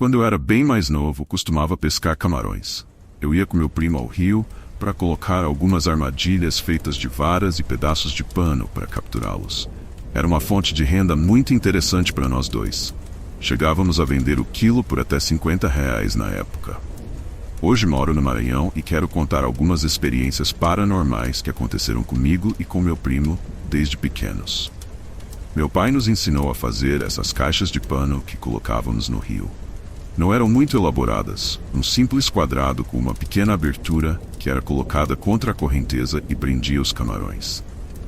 Quando eu era bem mais novo, costumava pescar camarões. Eu ia com meu primo ao rio para colocar algumas armadilhas feitas de varas e pedaços de pano para capturá-los. Era uma fonte de renda muito interessante para nós dois. Chegávamos a vender o quilo por até R$ 50 na época. Hoje moro no Maranhão e quero contar algumas experiências paranormais que aconteceram comigo e com meu primo desde pequenos. Meu pai nos ensinou a fazer essas caixas de pano que colocávamos no rio. Não eram muito elaboradas, um simples quadrado com uma pequena abertura que era colocada contra a correnteza e prendia os camarões.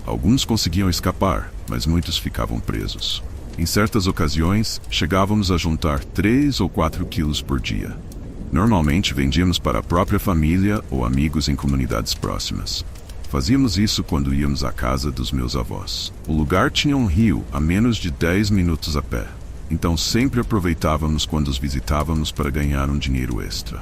Alguns conseguiam escapar, mas muitos ficavam presos. Em certas ocasiões, chegávamos a juntar 3 ou 4 quilos por dia. Normalmente vendíamos para a própria família ou amigos em comunidades próximas. Fazíamos isso quando íamos à casa dos meus avós. O lugar tinha um rio a menos de 10 minutos a pé. Então sempre aproveitávamos quando os visitávamos para ganhar um dinheiro extra.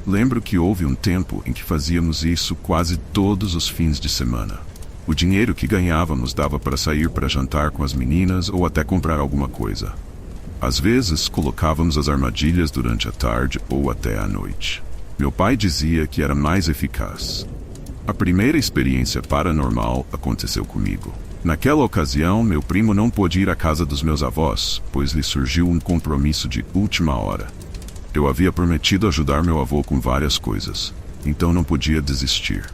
Lembro que houve um tempo em que fazíamos isso quase todos os fins de semana. O dinheiro que ganhávamos dava para sair para jantar com as meninas ou até comprar alguma coisa. Às vezes colocávamos as armadilhas durante a tarde ou até à noite. Meu pai dizia que era mais eficaz. A primeira experiência paranormal aconteceu comigo. Naquela ocasião, meu primo não pôde ir à casa dos meus avós, pois lhe surgiu um compromisso de última hora. Eu havia prometido ajudar meu avô com várias coisas, então não podia desistir.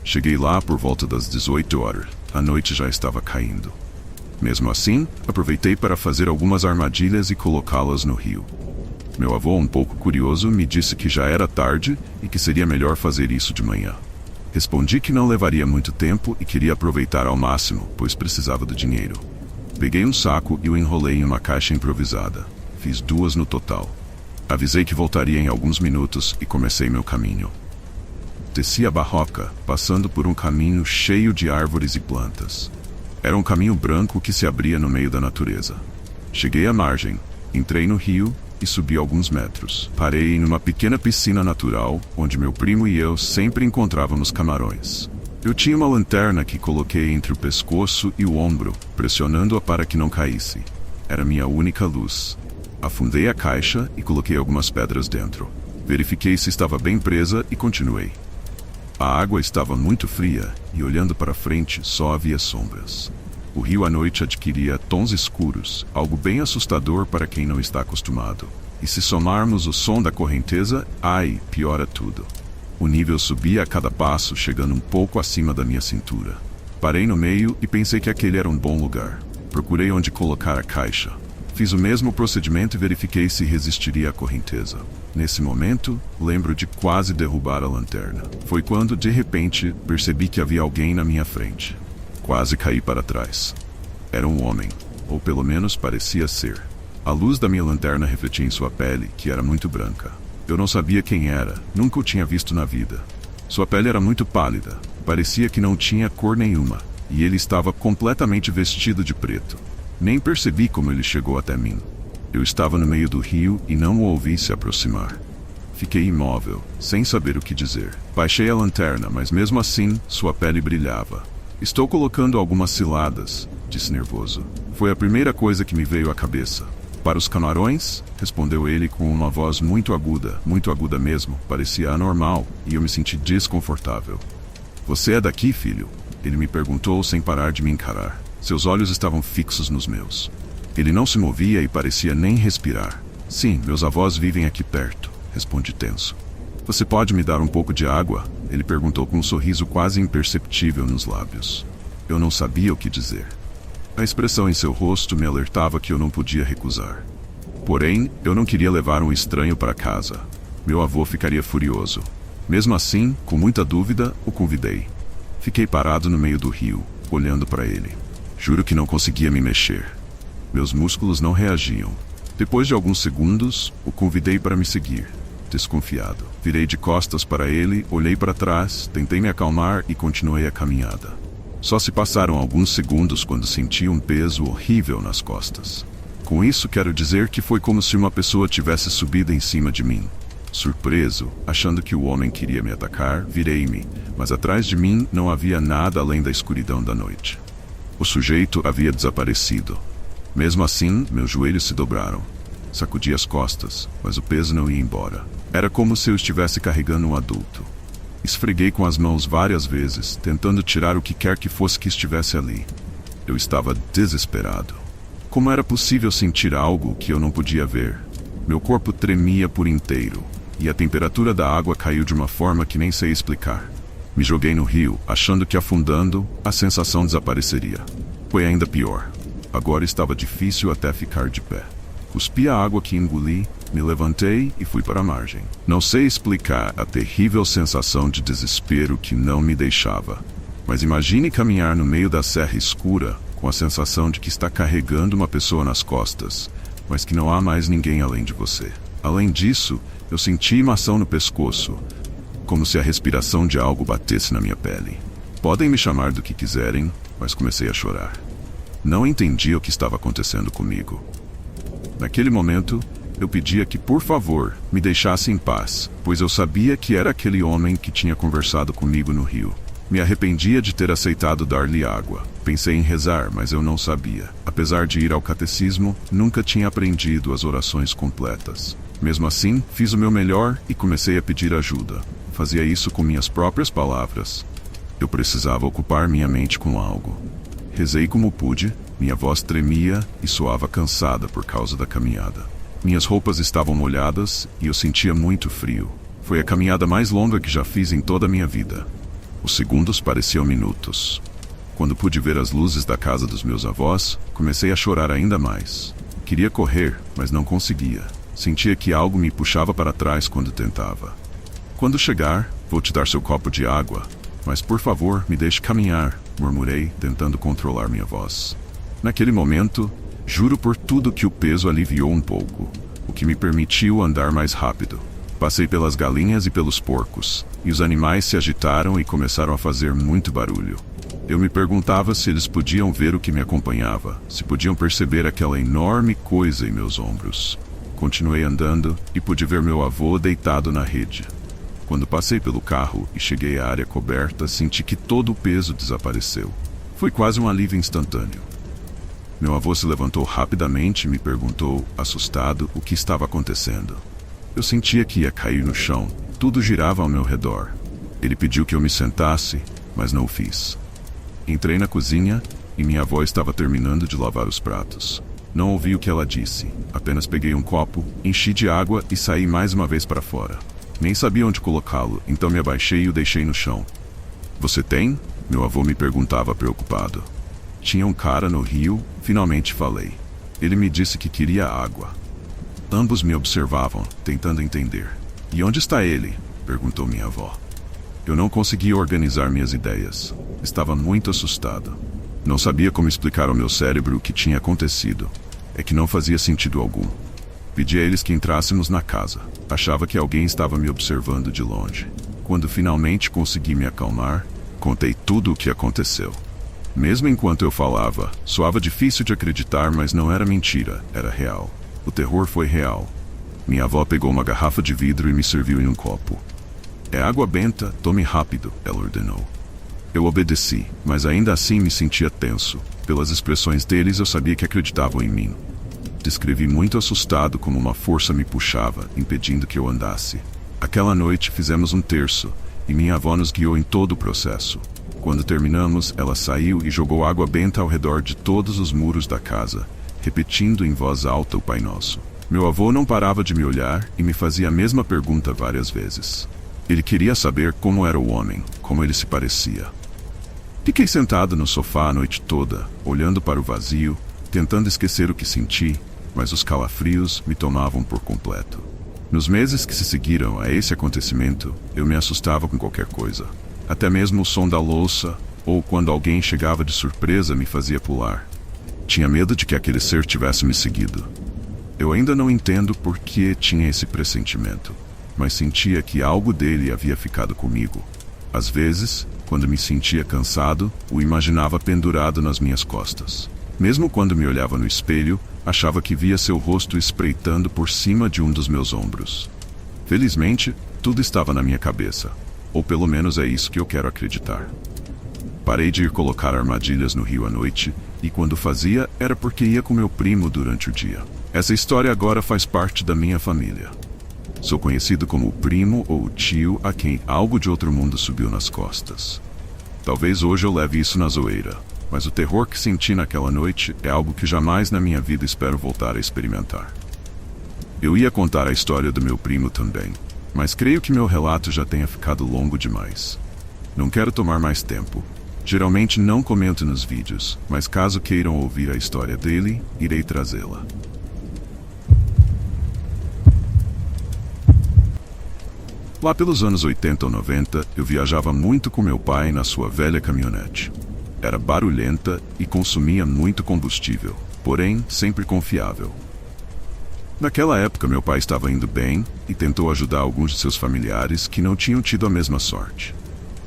Cheguei lá por volta das 18 horas. A noite já estava caindo. Mesmo assim, aproveitei para fazer algumas armadilhas e colocá-las no rio. Meu avô, um pouco curioso, me disse que já era tarde e que seria melhor fazer isso de manhã. Respondi que não levaria muito tempo e queria aproveitar ao máximo, pois precisava do dinheiro. Peguei um saco e o enrolei em uma caixa improvisada. Fiz 2 no total. Avisei que voltaria em alguns minutos e comecei meu caminho. Desci a barroca, passando por um caminho cheio de árvores e plantas. Era um caminho branco que se abria no meio da natureza. Cheguei à margem, entrei no rio e subi alguns metros. Parei em uma pequena piscina natural, onde meu primo e eu sempre encontrávamos camarões. Eu tinha uma lanterna que coloquei entre o pescoço e o ombro, pressionando-a para que não caísse. Era minha única luz. Afundei a caixa e coloquei algumas pedras dentro. Verifiquei se estava bem presa e continuei. A água estava muito fria e, olhando para frente, só havia sombras. O rio à noite adquiria tons escuros, algo bem assustador para quem não está acostumado. E se somarmos o som da correnteza, piora tudo. O nível subia a cada passo, chegando um pouco acima da minha cintura. Parei no meio e pensei que aquele era um bom lugar. Procurei onde colocar a caixa. Fiz o mesmo procedimento e verifiquei se resistiria à correnteza. Nesse momento, lembro de quase derrubar a lanterna. Foi quando, de repente, percebi que havia alguém na minha frente. Quase caí para trás. Era um homem, ou pelo menos parecia ser. A luz da minha lanterna refletia em sua pele, que era muito branca. Eu não sabia quem era, nunca o tinha visto na vida. Sua pele era muito pálida, parecia que não tinha cor nenhuma, e ele estava completamente vestido de preto. Nem percebi como ele chegou até mim. Eu estava no meio do rio e não o ouvi se aproximar. Fiquei imóvel, sem saber o que dizer. Baixei a lanterna, mas mesmo assim, sua pele brilhava. Estou colocando algumas ciladas, disse nervoso. Foi a primeira coisa que me veio à cabeça. Para os camarões? Respondeu ele com uma voz muito aguda mesmo, parecia anormal, e eu me senti desconfortável. Você é daqui, filho? Ele me perguntou sem parar de me encarar. Seus olhos estavam fixos nos meus. Ele não se movia e parecia nem respirar. Sim, meus avós vivem aqui perto, respondi tenso. Você pode me dar um pouco de água? Ele perguntou com um sorriso quase imperceptível nos lábios. Eu não sabia o que dizer. A expressão em seu rosto me alertava que eu não podia recusar. Porém, eu não queria levar um estranho para casa. Meu avô ficaria furioso. Mesmo assim, com muita dúvida, o convidei. Fiquei parado no meio do rio, olhando para ele. Juro que não conseguia me mexer. Meus músculos não reagiam. Depois de alguns segundos, o convidei para me seguir. Desconfiado. Virei de costas para ele, olhei para trás, tentei me acalmar e continuei a caminhada. Só se passaram alguns segundos quando senti um peso horrível nas costas. Com isso quero dizer que foi como se uma pessoa tivesse subido em cima de mim. Surpreso, achando que o homem queria me atacar, virei-me, mas atrás de mim não havia nada além da escuridão da noite. O sujeito havia desaparecido. Mesmo assim, meus joelhos se dobraram. Sacudi as costas, mas o peso não ia embora. Era como se eu estivesse carregando um adulto. Esfreguei com as mãos várias vezes, tentando tirar o que quer que fosse que estivesse ali. Eu estava desesperado. Como era possível sentir algo que eu não podia ver? Meu corpo tremia por inteiro, e a temperatura da água caiu de uma forma que nem sei explicar. Me joguei no rio, achando que afundando, a sensação desapareceria. Foi ainda pior. Agora estava difícil até ficar de pé. Cuspi a água que engoli, me levantei e fui para a margem. Não sei explicar a terrível sensação de desespero que não me deixava. Mas imagine caminhar no meio da serra escura, com a sensação de que está carregando uma pessoa nas costas, mas que não há mais ninguém além de você. Além disso, eu senti imação no pescoço, como se a respiração de algo batesse na minha pele. Podem me chamar do que quiserem, mas comecei a chorar. Não entendia o que estava acontecendo comigo. Naquele momento, eu pedia que, por favor, me deixasse em paz, pois eu sabia que era aquele homem que tinha conversado comigo no rio. Me arrependia de ter aceitado dar-lhe água. Pensei em rezar, mas eu não sabia. Apesar de ir ao catecismo, nunca tinha aprendido as orações completas. Mesmo assim, fiz o meu melhor e comecei a pedir ajuda. Fazia isso com minhas próprias palavras. Eu precisava ocupar minha mente com algo. Rezei como pude, minha voz tremia e soava cansada por causa da caminhada. Minhas roupas estavam molhadas e eu sentia muito frio. Foi a caminhada mais longa que já fiz em toda a minha vida. Os segundos pareciam minutos. Quando pude ver as luzes da casa dos meus avós, comecei a chorar ainda mais. Queria correr, mas não conseguia. Sentia que algo me puxava para trás quando tentava. Quando chegar, vou te dar seu copo de água, mas por favor, me deixe caminhar, murmurei, tentando controlar minha voz. Naquele momento, juro por tudo que o peso aliviou um pouco, o que me permitiu andar mais rápido. Passei pelas galinhas e pelos porcos, e os animais se agitaram e começaram a fazer muito barulho. Eu me perguntava se eles podiam ver o que me acompanhava, se podiam perceber aquela enorme coisa em meus ombros. Continuei andando e pude ver meu avô deitado na rede. Quando passei pelo carro e cheguei à área coberta, senti que todo o peso desapareceu. Foi quase um alívio instantâneo. Meu avô se levantou rapidamente e me perguntou, assustado, o que estava acontecendo. Eu sentia que ia cair no chão. Tudo girava ao meu redor. Ele pediu que eu me sentasse, mas não o fiz. Entrei na cozinha e minha avó estava terminando de lavar os pratos. Não ouvi o que ela disse. Apenas peguei um copo, enchi de água e saí mais uma vez para fora. Nem sabia onde colocá-lo, então me abaixei e o deixei no chão. Você tem? Meu avô me perguntava preocupado. Tinha um cara no rio, finalmente falei. Ele me disse que queria água. Ambos me observavam, tentando entender. E onde está ele? Perguntou minha avó. Eu não conseguia organizar minhas ideias. Estava muito assustado. Não sabia como explicar ao meu cérebro o que tinha acontecido. É que não fazia sentido algum. Pedi a eles que entrássemos na casa. Achava que alguém estava me observando de longe. Quando finalmente consegui me acalmar, contei tudo o que aconteceu. Mesmo enquanto eu falava, soava difícil de acreditar, mas não era mentira, era real. O terror foi real. Minha avó pegou uma garrafa de vidro e me serviu em um copo. É água benta, tome rápido, ela ordenou. Eu obedeci, mas ainda assim me sentia tenso. Pelas expressões deles eu sabia que acreditavam em mim. Descrevi muito assustado como uma força me puxava, impedindo que eu andasse. Aquela noite fizemos um terço, e minha avó nos guiou em todo o processo. Quando terminamos, ela saiu e jogou água benta ao redor de todos os muros da casa, repetindo em voz alta o Pai Nosso. Meu avô não parava de me olhar e me fazia a mesma pergunta várias vezes. Ele queria saber como era o homem, como ele se parecia. Fiquei sentado no sofá a noite toda, olhando para o vazio, tentando esquecer o que senti, mas os calafrios me tomavam por completo. Nos meses que se seguiram a esse acontecimento, eu me assustava com qualquer coisa. Até mesmo o som da louça, ou quando alguém chegava de surpresa, me fazia pular. Tinha medo de que aquele ser tivesse me seguido. Eu ainda não entendo por que tinha esse pressentimento, mas sentia que algo dele havia ficado comigo. Às vezes, quando me sentia cansado, o imaginava pendurado nas minhas costas. Mesmo quando me olhava no espelho, achava que via seu rosto espreitando por cima de um dos meus ombros. Felizmente, tudo estava na minha cabeça, ou pelo menos é isso que eu quero acreditar. Parei de ir colocar armadilhas no rio à noite, e quando fazia, era porque ia com meu primo durante o dia. Essa história agora faz parte da minha família. Sou conhecido como o primo ou o tio a quem algo de outro mundo subiu nas costas. Talvez hoje eu leve isso na zoeira, mas o terror que senti naquela noite é algo que jamais na minha vida espero voltar a experimentar. Eu ia contar a história do meu primo também, mas creio que meu relato já tenha ficado longo demais. Não quero tomar mais tempo. Geralmente não comento nos vídeos, mas caso queiram ouvir a história dele, irei trazê-la. Lá pelos anos 80 ou 90, eu viajava muito com meu pai na sua velha caminhonete. Era barulhenta e consumia muito combustível, porém sempre confiável. Naquela época meu pai estava indo bem e tentou ajudar alguns de seus familiares que não tinham tido a mesma sorte.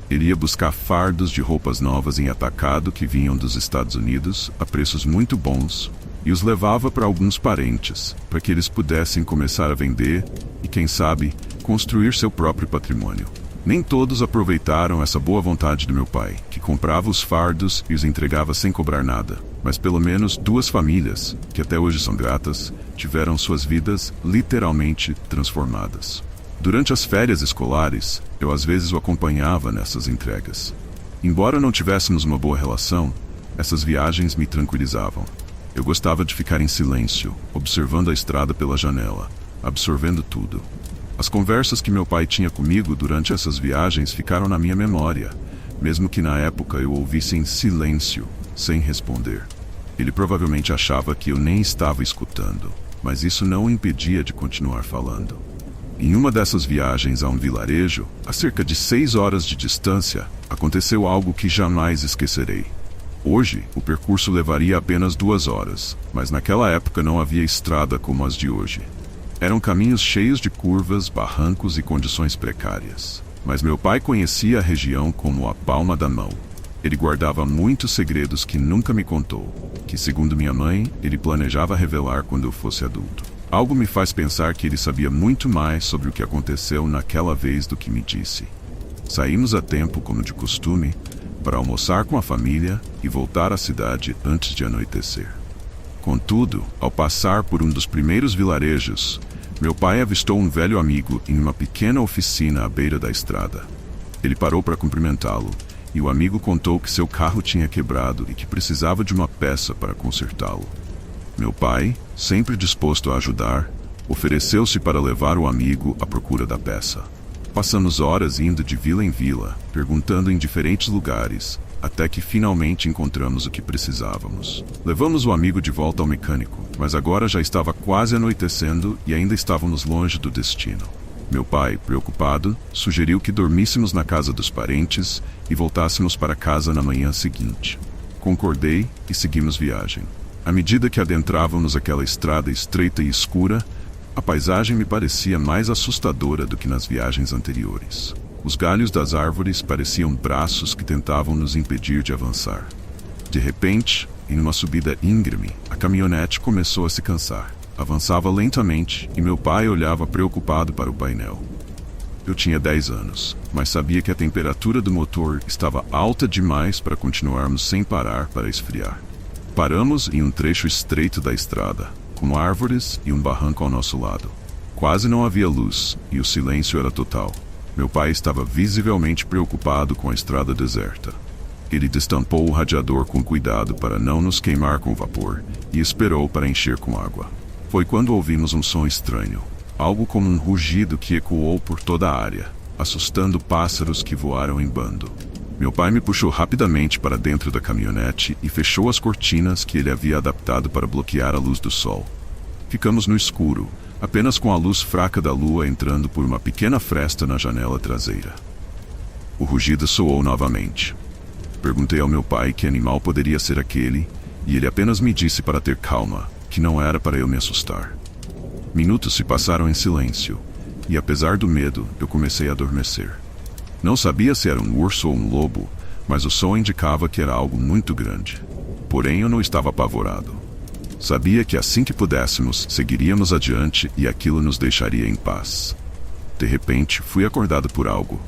Ele ia buscar fardos de roupas novas em atacado que vinham dos Estados Unidos a preços muito bons e os levava para alguns parentes, para que eles pudessem começar a vender e, quem sabe, construir seu próprio patrimônio. Nem todos aproveitaram essa boa vontade do meu pai, que comprava os fardos e os entregava sem cobrar nada, mas pelo menos 2 famílias, que até hoje são gratas, tiveram suas vidas literalmente transformadas. Durante as férias escolares, eu às vezes o acompanhava nessas entregas. Embora não tivéssemos uma boa relação, essas viagens me tranquilizavam. Eu gostava de ficar em silêncio, observando a estrada pela janela, absorvendo tudo. As conversas que meu pai tinha comigo durante essas viagens ficaram na minha memória, mesmo que na época eu ouvisse em silêncio, sem responder. Ele provavelmente achava que eu nem estava escutando, mas isso não o impedia de continuar falando. Em uma dessas viagens a um vilarejo, a cerca de 6 horas de distância, aconteceu algo que jamais esquecerei. Hoje, o percurso levaria apenas 2 horas, mas naquela época não havia estrada como as de hoje. Eram caminhos cheios de curvas, barrancos e condições precárias. Mas meu pai conhecia a região como a palma da mão. Ele guardava muitos segredos que nunca me contou, que, segundo minha mãe, ele planejava revelar quando eu fosse adulto. Algo me faz pensar que ele sabia muito mais sobre o que aconteceu naquela vez do que me disse. Saímos a tempo, como de costume, para almoçar com a família e voltar à cidade antes de anoitecer. Contudo, ao passar por um dos primeiros vilarejos, meu pai avistou um velho amigo em uma pequena oficina à beira da estrada. Ele parou para cumprimentá-lo, e o amigo contou que seu carro tinha quebrado e que precisava de uma peça para consertá-lo. Meu pai, sempre disposto a ajudar, ofereceu-se para levar o amigo à procura da peça. Passamos horas indo de vila em vila, perguntando em diferentes lugares, até que finalmente encontramos o que precisávamos. Levamos o amigo de volta ao mecânico, mas agora já estava quase anoitecendo e ainda estávamos longe do destino. Meu pai, preocupado, sugeriu que dormíssemos na casa dos parentes e voltássemos para casa na manhã seguinte. Concordei e seguimos viagem. À medida que adentrávamos aquela estrada estreita e escura, a paisagem me parecia mais assustadora do que nas viagens anteriores. Os galhos das árvores pareciam braços que tentavam nos impedir de avançar. De repente, em uma subida íngreme, a caminhonete começou a se cansar. Avançava lentamente e meu pai olhava preocupado para o painel. Eu tinha 10 anos, mas sabia que a temperatura do motor estava alta demais para continuarmos sem parar para esfriar. Paramos em um trecho estreito da estrada, com árvores e um barranco ao nosso lado. Quase não havia luz e o silêncio era total. Meu pai estava visivelmente preocupado com a estrada deserta. Ele destampou o radiador com cuidado para não nos queimar com vapor e esperou para encher com água. Foi quando ouvimos um som estranho, algo como um rugido que ecoou por toda a área, assustando pássaros que voaram em bando. Meu pai me puxou rapidamente para dentro da caminhonete e fechou as cortinas que ele havia adaptado para bloquear a luz do sol. Ficamos no escuro, apenas com a luz fraca da lua entrando por uma pequena fresta na janela traseira. O rugido soou novamente. Perguntei ao meu pai que animal poderia ser aquele, e ele apenas me disse para ter calma, que não era para eu me assustar. Minutos se passaram em silêncio, e apesar do medo, eu comecei a adormecer. Não sabia se era um urso ou um lobo, mas o som indicava que era algo muito grande. Porém, eu não estava apavorado. Sabia que assim que pudéssemos, seguiríamos adiante e aquilo nos deixaria em paz. De repente, fui acordado por algo.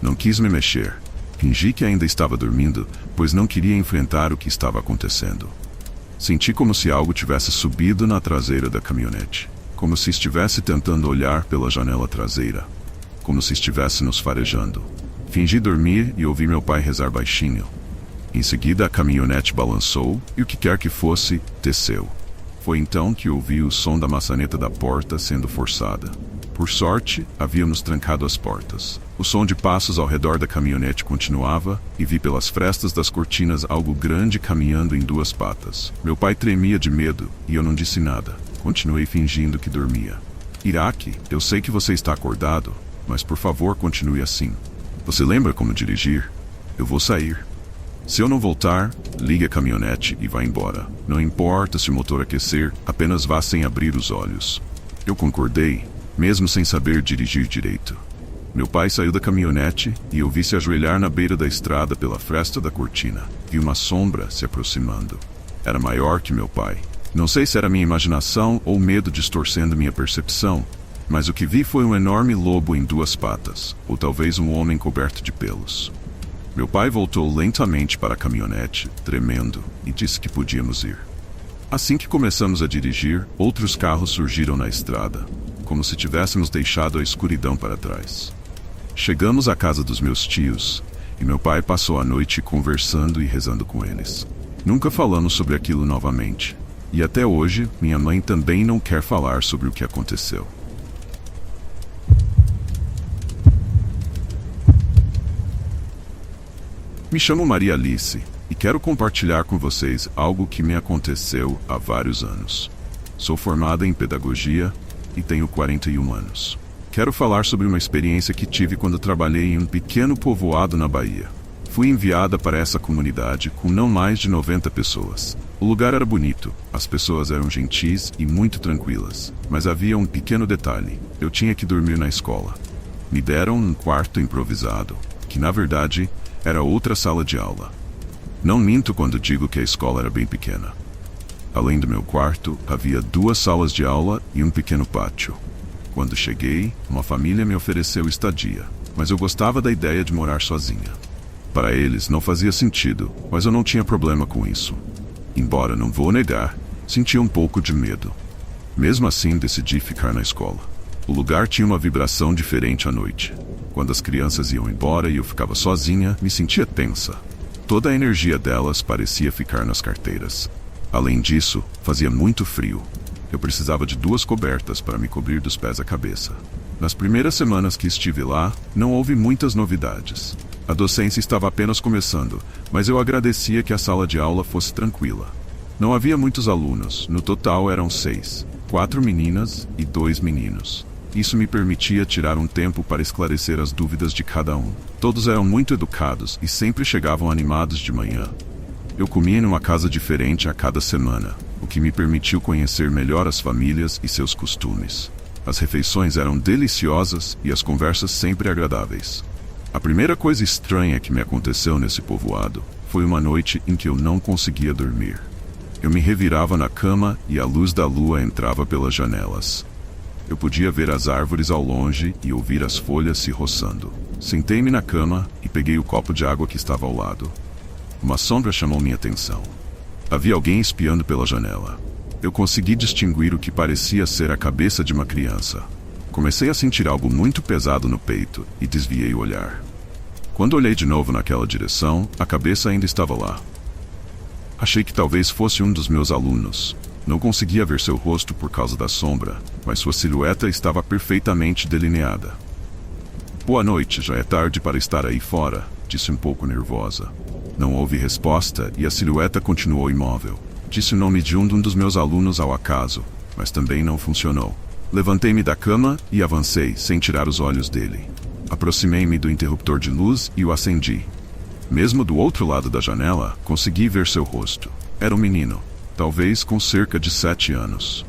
Não quis me mexer. Fingi que ainda estava dormindo, pois não queria enfrentar o que estava acontecendo. Senti como se algo tivesse subido na traseira da caminhonete, como se estivesse tentando olhar pela janela traseira, como se estivesse nos farejando. Fingi dormir e ouvi meu pai rezar baixinho. Em seguida, a caminhonete balançou e o que quer que fosse, desceu. Foi então que ouvi o som da maçaneta da porta sendo forçada. Por sorte, havíamos trancado as portas. O som de passos ao redor da caminhonete continuava e vi pelas frestas das cortinas algo grande caminhando em duas patas. Meu pai tremia de medo e eu não disse nada. Continuei fingindo que dormia. Iraque, eu sei que você está acordado, mas por favor continue assim. Você lembra como dirigir? Eu vou sair. Se eu não voltar, ligue a caminhonete e vá embora. Não importa se o motor aquecer, apenas vá sem abrir os olhos. Eu concordei, mesmo sem saber dirigir direito. Meu pai saiu da caminhonete e eu vi se ajoelhar na beira da estrada pela fresta da cortina. Vi uma sombra se aproximando. Era maior que meu pai. Não sei se era minha imaginação ou medo distorcendo minha percepção, mas o que vi foi um enorme lobo em duas patas, ou talvez um homem coberto de pelos. Meu pai voltou lentamente para a caminhonete, tremendo, e disse que podíamos ir. Assim que começamos a dirigir, outros carros surgiram na estrada, como se tivéssemos deixado a escuridão para trás. Chegamos à casa dos meus tios, e meu pai passou a noite conversando e rezando com eles. Nunca falamos sobre aquilo novamente, e até hoje, minha mãe também não quer falar sobre o que aconteceu. Me chamo Maria Alice e quero compartilhar com vocês algo que me aconteceu há vários anos. Sou formada em pedagogia e tenho 41 anos. Quero falar sobre uma experiência que tive quando trabalhei em um pequeno povoado na Bahia. Fui enviada para essa comunidade com não mais de 90 pessoas. O lugar era bonito, as pessoas eram gentis e muito tranquilas, mas havia um pequeno detalhe: eu tinha que dormir na escola. Me deram um quarto improvisado, que na verdade era outra sala de aula. Não minto quando digo que a escola era bem pequena. Além do meu quarto, havia 2 salas de aula e um pequeno pátio. Quando cheguei, uma família me ofereceu estadia, mas eu gostava da ideia de morar sozinha. Para eles não fazia sentido, mas eu não tinha problema com isso. Embora não vou negar, sentia um pouco de medo. Mesmo assim, decidi ficar na escola. O lugar tinha uma vibração diferente à noite. Quando as crianças iam embora e eu ficava sozinha, me sentia tensa. Toda a energia delas parecia ficar nas carteiras. Além disso, fazia muito frio. Eu precisava de 2 cobertas para me cobrir dos pés à cabeça. Nas primeiras semanas que estive lá, não houve muitas novidades. A docência estava apenas começando, mas eu agradecia que a sala de aula fosse tranquila. Não havia muitos alunos, no total eram 6, 4 meninas e 2 meninos. Isso me permitia tirar um tempo para esclarecer as dúvidas de cada um. Todos eram muito educados e sempre chegavam animados de manhã. Eu comia em uma casa diferente a cada semana, o que me permitiu conhecer melhor as famílias e seus costumes. As refeições eram deliciosas e as conversas sempre agradáveis. A primeira coisa estranha que me aconteceu nesse povoado foi uma noite em que eu não conseguia dormir. Eu me revirava na cama e a luz da lua entrava pelas janelas. Eu podia ver as árvores ao longe e ouvir as folhas se roçando. Sentei-me na cama e peguei o copo de água que estava ao lado. Uma sombra chamou minha atenção. Havia alguém espiando pela janela. Eu consegui distinguir o que parecia ser a cabeça de uma criança. Comecei a sentir algo muito pesado no peito e desviei o olhar. Quando olhei de novo naquela direção, a cabeça ainda estava lá. Achei que talvez fosse um dos meus alunos. Não conseguia ver seu rosto por causa da sombra, mas sua silhueta estava perfeitamente delineada. Boa noite, já é tarde para estar aí fora, disse um pouco nervosa. Não houve resposta e a silhueta continuou imóvel. Disse o nome de um dos meus alunos ao acaso, mas também não funcionou. Levantei-me da cama e avancei, sem tirar os olhos dele. Aproximei-me do interruptor de luz e o acendi. Mesmo do outro lado da janela, consegui ver seu rosto. Era um menino, talvez com cerca de 7 anos.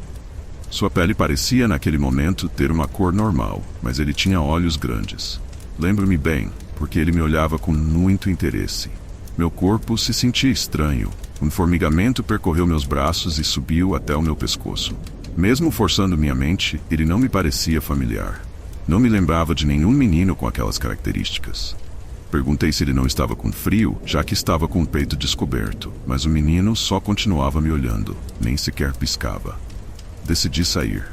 Sua pele parecia, naquele momento, ter uma cor normal, mas ele tinha olhos grandes. Lembro-me bem, porque ele me olhava com muito interesse. Meu corpo se sentia estranho. Um formigamento percorreu meus braços e subiu até o meu pescoço. Mesmo forçando minha mente, ele não me parecia familiar. Não me lembrava de nenhum menino com aquelas características. Perguntei se ele não estava com frio, já que estava com o peito descoberto, mas o menino só continuava me olhando, nem sequer piscava. Decidi sair.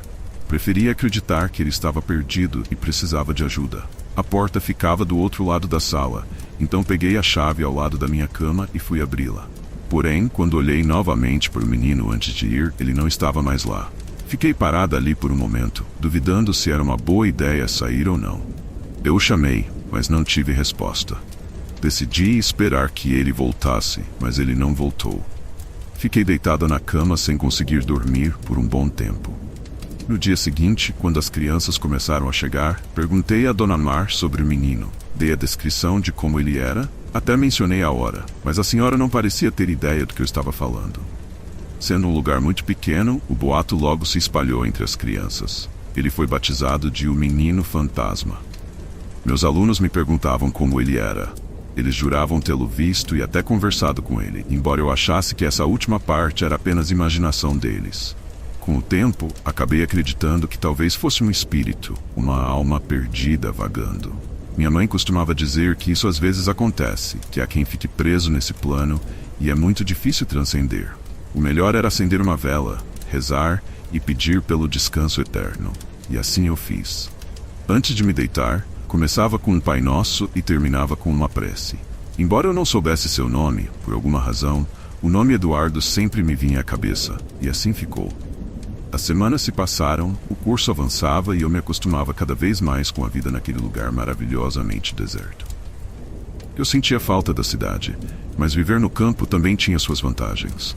Preferia acreditar que ele estava perdido e precisava de ajuda. A porta ficava do outro lado da sala, então peguei a chave ao lado da minha cama e fui abri-la. Porém, quando olhei novamente para o menino antes de ir, ele não estava mais lá. Fiquei parada ali por um momento, duvidando se era uma boa ideia sair ou não. Eu o chamei, mas não tive resposta. Decidi esperar que ele voltasse, mas ele não voltou. Fiquei deitada na cama sem conseguir dormir por um bom tempo. No dia seguinte, quando as crianças começaram a chegar, perguntei a Dona Mar sobre o menino. Dei a descrição de como ele era, até mencionei a hora, mas a senhora não parecia ter ideia do que eu estava falando. Sendo um lugar muito pequeno, o boato logo se espalhou entre as crianças. Ele foi batizado de o Menino Fantasma. Meus alunos me perguntavam como ele era. Eles juravam tê-lo visto e até conversado com ele, embora eu achasse que essa última parte era apenas imaginação deles. Com o tempo, acabei acreditando que talvez fosse um espírito, uma alma perdida vagando. Minha mãe costumava dizer que isso às vezes acontece, que há quem fique preso nesse plano e é muito difícil transcender. O melhor era acender uma vela, rezar e pedir pelo descanso eterno. E assim eu fiz. Antes de me deitar, começava com um Pai Nosso e terminava com uma prece. Embora eu não soubesse seu nome, por alguma razão, o nome Eduardo sempre me vinha à cabeça, e assim ficou. As semanas se passaram, o curso avançava e eu me acostumava cada vez mais com a vida naquele lugar maravilhosamente deserto. Eu sentia falta da cidade, mas viver no campo também tinha suas vantagens.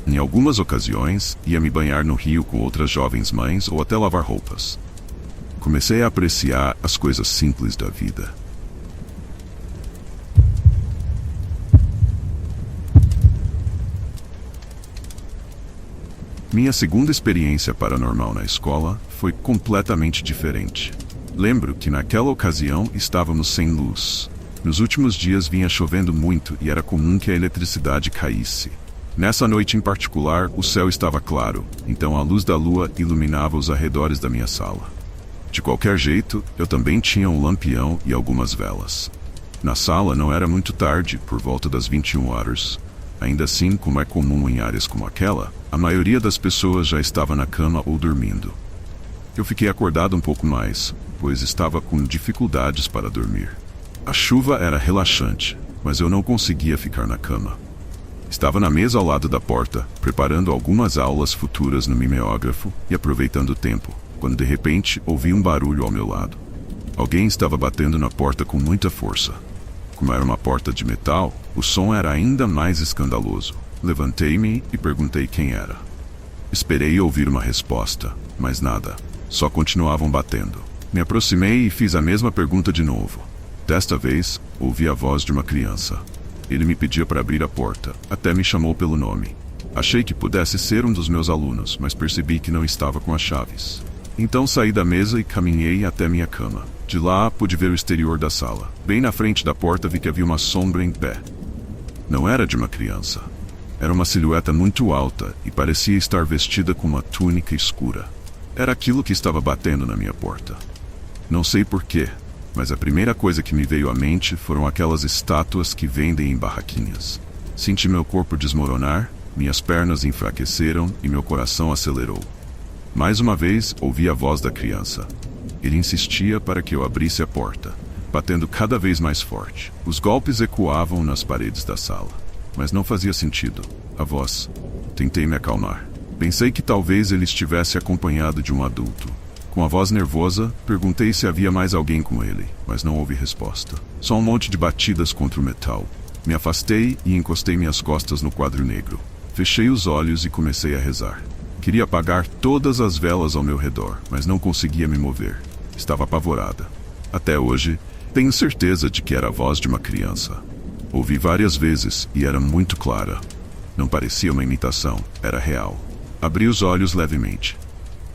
Em algumas ocasiões, ia me banhar no rio com outras jovens mães ou até lavar roupas. Comecei a apreciar as coisas simples da vida. Minha segunda experiência paranormal na escola foi completamente diferente. Lembro que naquela ocasião estávamos sem luz. Nos últimos dias vinha chovendo muito e era comum que a eletricidade caísse. Nessa noite em particular, o céu estava claro, então a luz da lua iluminava os arredores da minha sala. De qualquer jeito, eu também tinha um lampião e algumas velas. Na sala não era muito tarde, por volta das 21 horas. Ainda assim, como é comum em áreas como aquela, a maioria das pessoas já estava na cama ou dormindo. Eu fiquei acordado um pouco mais, pois estava com dificuldades para dormir. A chuva era relaxante, mas eu não conseguia ficar na cama. Estava na mesa ao lado da porta, preparando algumas aulas futuras no mimeógrafo e aproveitando o tempo, quando de repente ouvi um barulho ao meu lado. Alguém estava batendo na porta com muita força. Como era uma porta de metal, o som era ainda mais escandaloso. Levantei-me e perguntei quem era. Esperei ouvir uma resposta, mas nada. Só continuavam batendo. Me aproximei e fiz a mesma pergunta de novo. Desta vez, ouvi a voz de uma criança. Ele me pedia para abrir a porta, até me chamou pelo nome. Achei que pudesse ser um dos meus alunos, mas percebi que não estava com as chaves. Então saí da mesa e caminhei até minha cama. De lá, pude ver o exterior da sala. Bem na frente da porta vi que havia uma sombra em pé. Não era de uma criança. Era uma silhueta muito alta e parecia estar vestida com uma túnica escura. Era aquilo que estava batendo na minha porta. Não sei porquê, mas a primeira coisa que me veio à mente foram aquelas estátuas que vendem em barraquinhas. Senti meu corpo desmoronar, minhas pernas enfraqueceram e meu coração acelerou. Mais uma vez, ouvi a voz da criança. Ele insistia para que eu abrisse a porta, batendo cada vez mais forte. Os golpes ecoavam nas paredes da sala, mas não fazia sentido. A voz. Tentei me acalmar. Pensei que talvez ele estivesse acompanhado de um adulto. Com a voz nervosa, perguntei se havia mais alguém com ele, mas não houve resposta. Só um monte de batidas contra o metal. Me afastei e encostei minhas costas no quadro negro. Fechei os olhos e comecei a rezar. Queria apagar todas as velas ao meu redor, mas não conseguia me mover. Estava apavorada. Até hoje, tenho certeza de que era a voz de uma criança. Ouvi várias vezes e era muito clara. Não parecia uma imitação, era real. Abri os olhos levemente.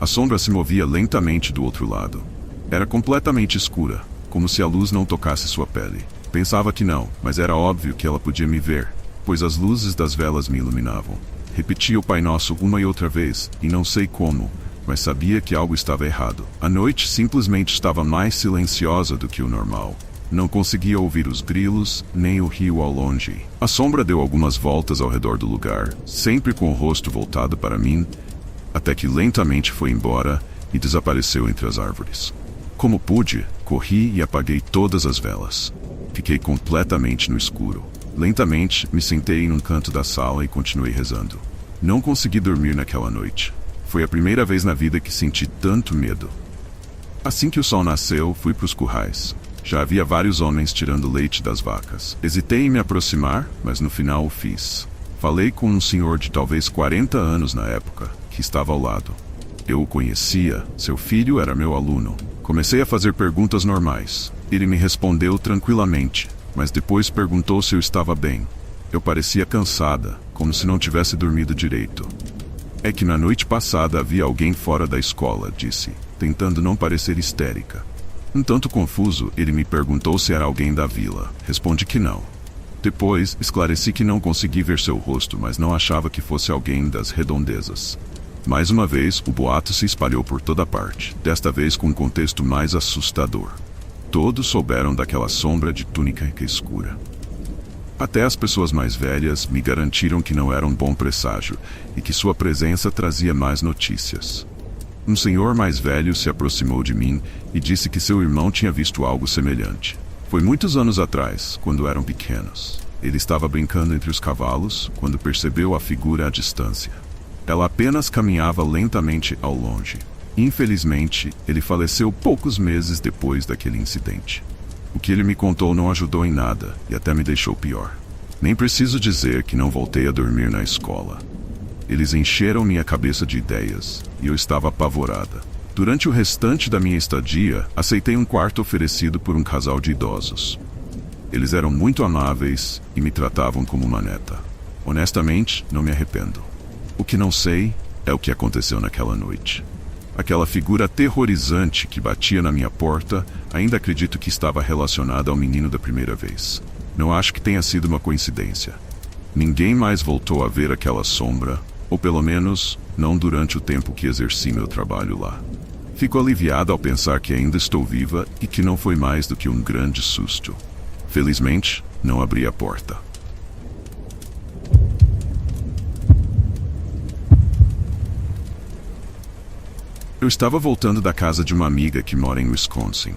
A sombra se movia lentamente do outro lado. Era completamente escura, como se a luz não tocasse sua pele. Pensava que não, mas era óbvio que ela podia me ver, pois as luzes das velas me iluminavam. Repeti o Pai Nosso uma e outra vez, e não sei como, mas sabia que algo estava errado. A noite simplesmente estava mais silenciosa do que o normal. Não conseguia ouvir os grilos, nem o rio ao longe. A sombra deu algumas voltas ao redor do lugar, sempre com o rosto voltado para mim, até que lentamente foi embora e desapareceu entre as árvores. Como pude, corri e apaguei todas as velas. Fiquei completamente no escuro. Lentamente, me sentei num canto da sala e continuei rezando. Não consegui dormir naquela noite. Foi a primeira vez na vida que senti tanto medo. Assim que o sol nasceu, fui para os currais. Já havia vários homens tirando leite das vacas. Hesitei em me aproximar, mas no final o fiz. Falei com um senhor de talvez 40 anos na época, que estava ao lado. Eu o conhecia, seu filho era meu aluno. Comecei a fazer perguntas normais. Ele me respondeu tranquilamente, mas depois perguntou se eu estava bem. Eu parecia cansada, como se não tivesse dormido direito. É que na noite passada havia alguém fora da escola, disse, tentando não parecer histérica. Um tanto confuso, ele me perguntou se era alguém da vila. Respondi que não. Depois, esclareci que não consegui ver seu rosto, mas não achava que fosse alguém das redondezas. Mais uma vez, o boato se espalhou por toda parte, desta vez com um contexto mais assustador. Todos souberam daquela sombra de túnica escura. Até as pessoas mais velhas me garantiram que não era um bom presságio e que sua presença trazia más notícias. Um senhor mais velho se aproximou de mim e disse que seu irmão tinha visto algo semelhante. Foi muitos anos atrás, quando eram pequenos. Ele estava brincando entre os cavalos quando percebeu a figura à distância. Ela apenas caminhava lentamente ao longe. Infelizmente, ele faleceu poucos meses depois daquele incidente. O que ele me contou não ajudou em nada e até me deixou pior. Nem preciso dizer que não voltei a dormir na escola. Eles encheram minha cabeça de ideias e eu estava apavorada. Durante o restante da minha estadia, aceitei um quarto oferecido por um casal de idosos. Eles eram muito amáveis e me tratavam como uma neta. Honestamente, não me arrependo. O que não sei é o que aconteceu naquela noite. Aquela figura aterrorizante que batia na minha porta, ainda acredito que estava relacionada ao menino da primeira vez. Não acho que tenha sido uma coincidência. Ninguém mais voltou a ver aquela sombra, ou pelo menos, não durante o tempo que exerci meu trabalho lá. Fico aliviado ao pensar que ainda estou viva e que não foi mais do que um grande susto. Felizmente, não abri a porta. Eu estava voltando da casa de uma amiga que mora em Wisconsin.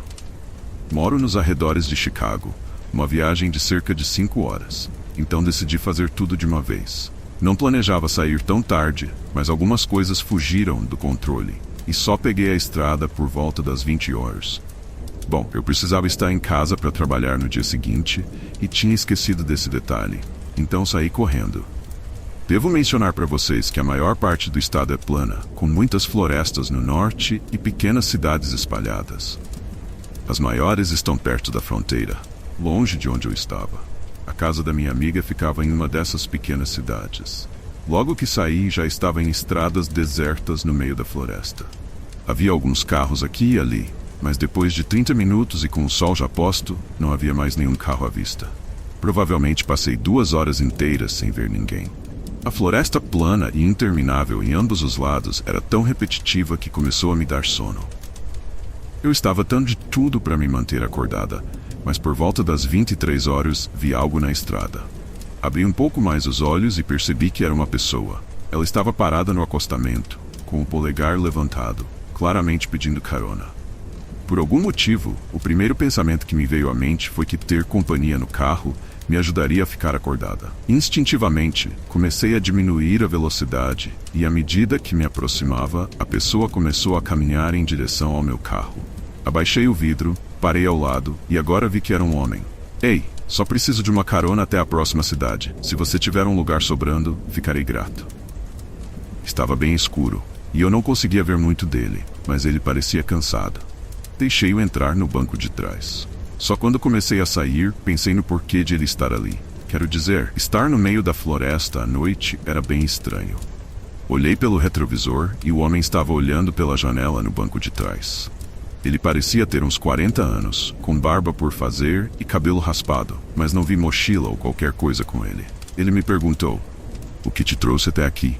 Moro nos arredores de Chicago, uma viagem de cerca de 5 horas, então decidi fazer tudo de uma vez. Não planejava sair tão tarde, mas algumas coisas fugiram do controle, e só peguei a estrada por volta das 20 horas. Bom, eu precisava estar em casa para trabalhar no dia seguinte, e tinha esquecido desse detalhe, então saí correndo. Devo mencionar para vocês que a maior parte do estado é plana, com muitas florestas no norte e pequenas cidades espalhadas. As maiores estão perto da fronteira, longe de onde eu estava. A casa da minha amiga ficava em uma dessas pequenas cidades. Logo que saí, já estava em estradas desertas no meio da floresta. Havia alguns carros aqui e ali, mas depois de 30 minutos e com o sol já posto, não havia mais nenhum carro à vista. Provavelmente passei 2 horas inteiras sem ver ninguém. A floresta plana e interminável em ambos os lados era tão repetitiva que começou a me dar sono. Eu estava dando de tudo para me manter acordada, mas por volta das 23 horas vi algo na estrada. Abri um pouco mais os olhos e percebi que era uma pessoa. Ela estava parada no acostamento, com o polegar levantado, claramente pedindo carona. Por algum motivo, o primeiro pensamento que me veio à mente foi que ter companhia no carro me ajudaria a ficar acordada. Instintivamente, comecei a diminuir a velocidade e, à medida que me aproximava, a pessoa começou a caminhar em direção ao meu carro. Abaixei o vidro, parei ao lado e agora vi que era um homem. Ei, só preciso de uma carona até a próxima cidade. Se você tiver um lugar sobrando, ficarei grato. Estava bem escuro e eu não conseguia ver muito dele, mas ele parecia cansado. Deixei-o entrar no banco de trás. Só quando comecei a sair, pensei no porquê de ele estar ali. Quero dizer, estar no meio da floresta à noite era bem estranho. Olhei pelo retrovisor e o homem estava olhando pela janela no banco de trás. Ele parecia ter uns 40 anos, com barba por fazer e cabelo raspado, mas não vi mochila ou qualquer coisa com ele. Ele me perguntou: "O que te trouxe até aqui?"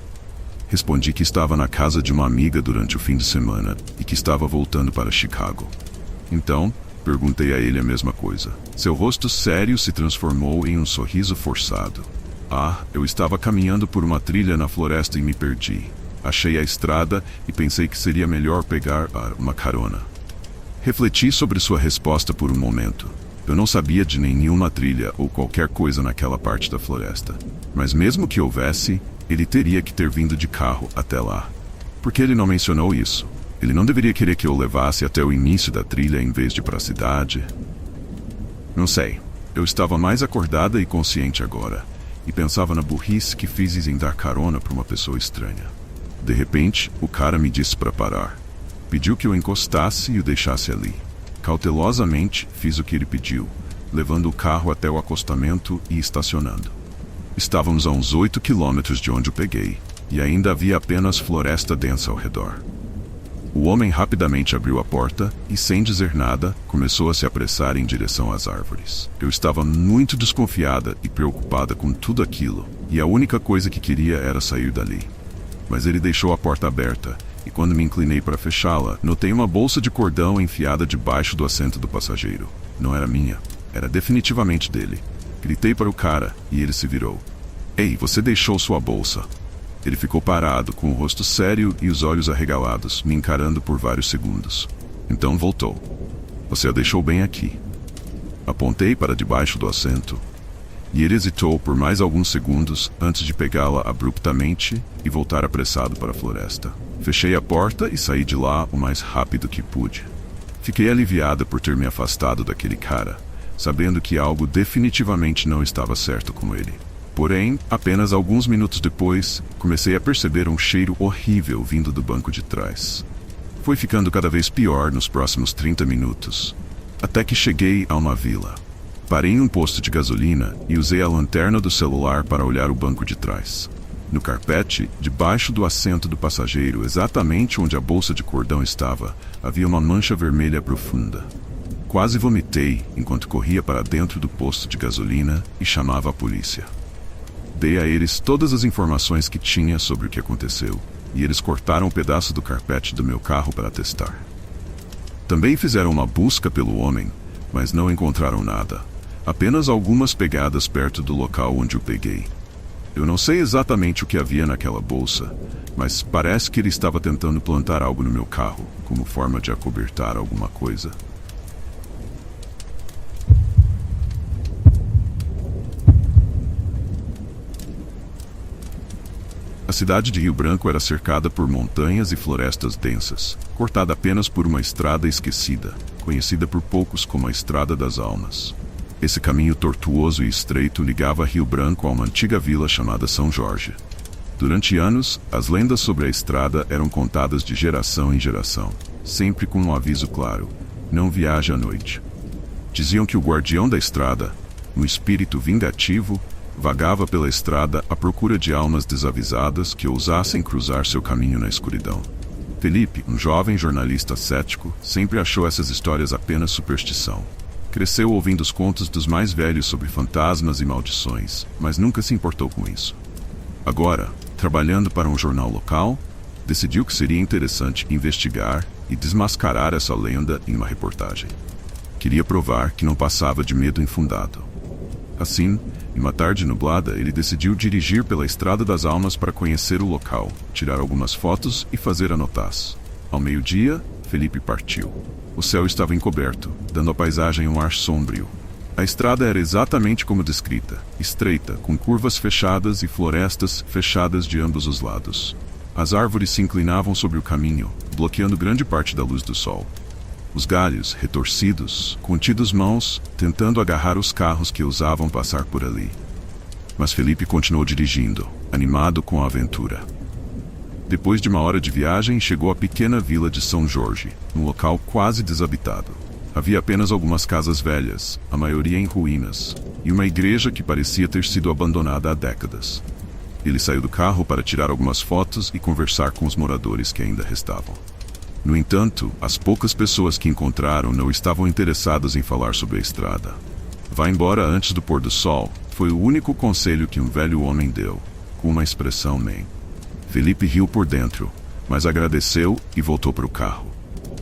Respondi que estava na casa de uma amiga durante o fim de semana e que estava voltando para Chicago. Então, Perguntei a ele a mesma coisa. Seu rosto sério se transformou em um sorriso forçado. Eu estava caminhando por uma trilha na floresta e me perdi. Achei a estrada e pensei que seria melhor pegar uma carona. Refleti sobre sua resposta por um momento. Eu não sabia de nenhuma trilha ou qualquer coisa naquela parte da floresta. Mas mesmo que houvesse, ele teria que ter vindo de carro até lá. Por que ele não mencionou isso? Ele não deveria querer que eu o levasse até o início da trilha em vez de para a cidade? Não sei. Eu estava mais acordada e consciente agora, e pensava na burrice que fiz em dar carona para uma pessoa estranha. De repente, o cara me disse para parar. Pediu que eu encostasse e o deixasse ali. Cautelosamente, fiz o que ele pediu, levando o carro até o acostamento e estacionando. Estávamos a uns 8 quilômetros de onde o peguei, e ainda havia apenas floresta densa ao redor. O homem rapidamente abriu a porta e, sem dizer nada, começou a se apressar em direção às árvores. Eu estava muito desconfiada e preocupada com tudo aquilo, e a única coisa que queria era sair dali. Mas ele deixou a porta aberta, e quando me inclinei para fechá-la, notei uma bolsa de cordão enfiada debaixo do assento do passageiro. Não era minha, era definitivamente dele. Gritei para o cara, e ele se virou. Ei, você deixou sua bolsa. Ele ficou parado, com o rosto sério e os olhos arregalados, me encarando por vários segundos. Então voltou. Você a deixou bem aqui. Apontei para debaixo do assento, e ele hesitou por mais alguns segundos antes de pegá-la abruptamente e voltar apressado para a floresta. Fechei a porta e saí de lá o mais rápido que pude. Fiquei aliviada por ter me afastado daquele cara, sabendo que algo definitivamente não estava certo com ele. Porém, apenas alguns minutos depois, comecei a perceber um cheiro horrível vindo do banco de trás. Foi ficando cada vez pior nos próximos 30 minutos, até que cheguei a uma vila. Parei em um posto de gasolina e usei a lanterna do celular para olhar o banco de trás. No carpete, debaixo do assento do passageiro, exatamente onde a bolsa de cordão estava, havia uma mancha vermelha profunda. Quase vomitei enquanto corria para dentro do posto de gasolina e chamava a polícia. Dei a eles todas as informações que tinha sobre o que aconteceu, e eles cortaram um pedaço do carpete do meu carro para testar. Também fizeram uma busca pelo homem, mas não encontraram nada. Apenas algumas pegadas perto do local onde o peguei. Eu não sei exatamente o que havia naquela bolsa, mas parece que ele estava tentando plantar algo no meu carro, como forma de acobertar alguma coisa. A cidade de Rio Branco era cercada por montanhas e florestas densas, cortada apenas por uma estrada esquecida, conhecida por poucos como a Estrada das Almas. Esse caminho tortuoso e estreito ligava Rio Branco a uma antiga vila chamada São Jorge. Durante anos, as lendas sobre a estrada eram contadas de geração em geração, sempre com um aviso claro: não viaje à noite. Diziam que o guardião da estrada, um espírito vingativo, vagava pela estrada à procura de almas desavisadas que ousassem cruzar seu caminho na escuridão. Felipe, um jovem jornalista cético, sempre achou essas histórias apenas superstição. Cresceu ouvindo os contos dos mais velhos sobre fantasmas e maldições, mas nunca se importou com isso. Agora, trabalhando para um jornal local, decidiu que seria interessante investigar e desmascarar essa lenda em uma reportagem. Queria provar que não passava de medo infundado. Assim, em uma tarde nublada, ele decidiu dirigir pela Estrada das Almas para conhecer o local, tirar algumas fotos e fazer anotações. Ao meio-dia, Felipe partiu. O céu estava encoberto, dando à paisagem um ar sombrio. A estrada era exatamente como descrita, estreita, com curvas fechadas e florestas fechadas de ambos os lados. As árvores se inclinavam sobre o caminho, bloqueando grande parte da luz do sol. Os galhos, retorcidos, contidos mãos, tentando agarrar os carros que ousavam passar por ali. Mas Felipe continuou dirigindo, animado com a aventura. Depois de uma hora de viagem, chegou à pequena vila de São Jorge, um local quase desabitado. Havia apenas algumas casas velhas, a maioria em ruínas, e uma igreja que parecia ter sido abandonada há décadas. Ele saiu do carro para tirar algumas fotos e conversar com os moradores que ainda restavam. No entanto, as poucas pessoas que encontraram não estavam interessadas em falar sobre a estrada. Vá embora antes do pôr do sol, foi o único conselho que um velho homem deu, com uma expressão nem. Felipe riu por dentro, mas agradeceu e voltou para o carro.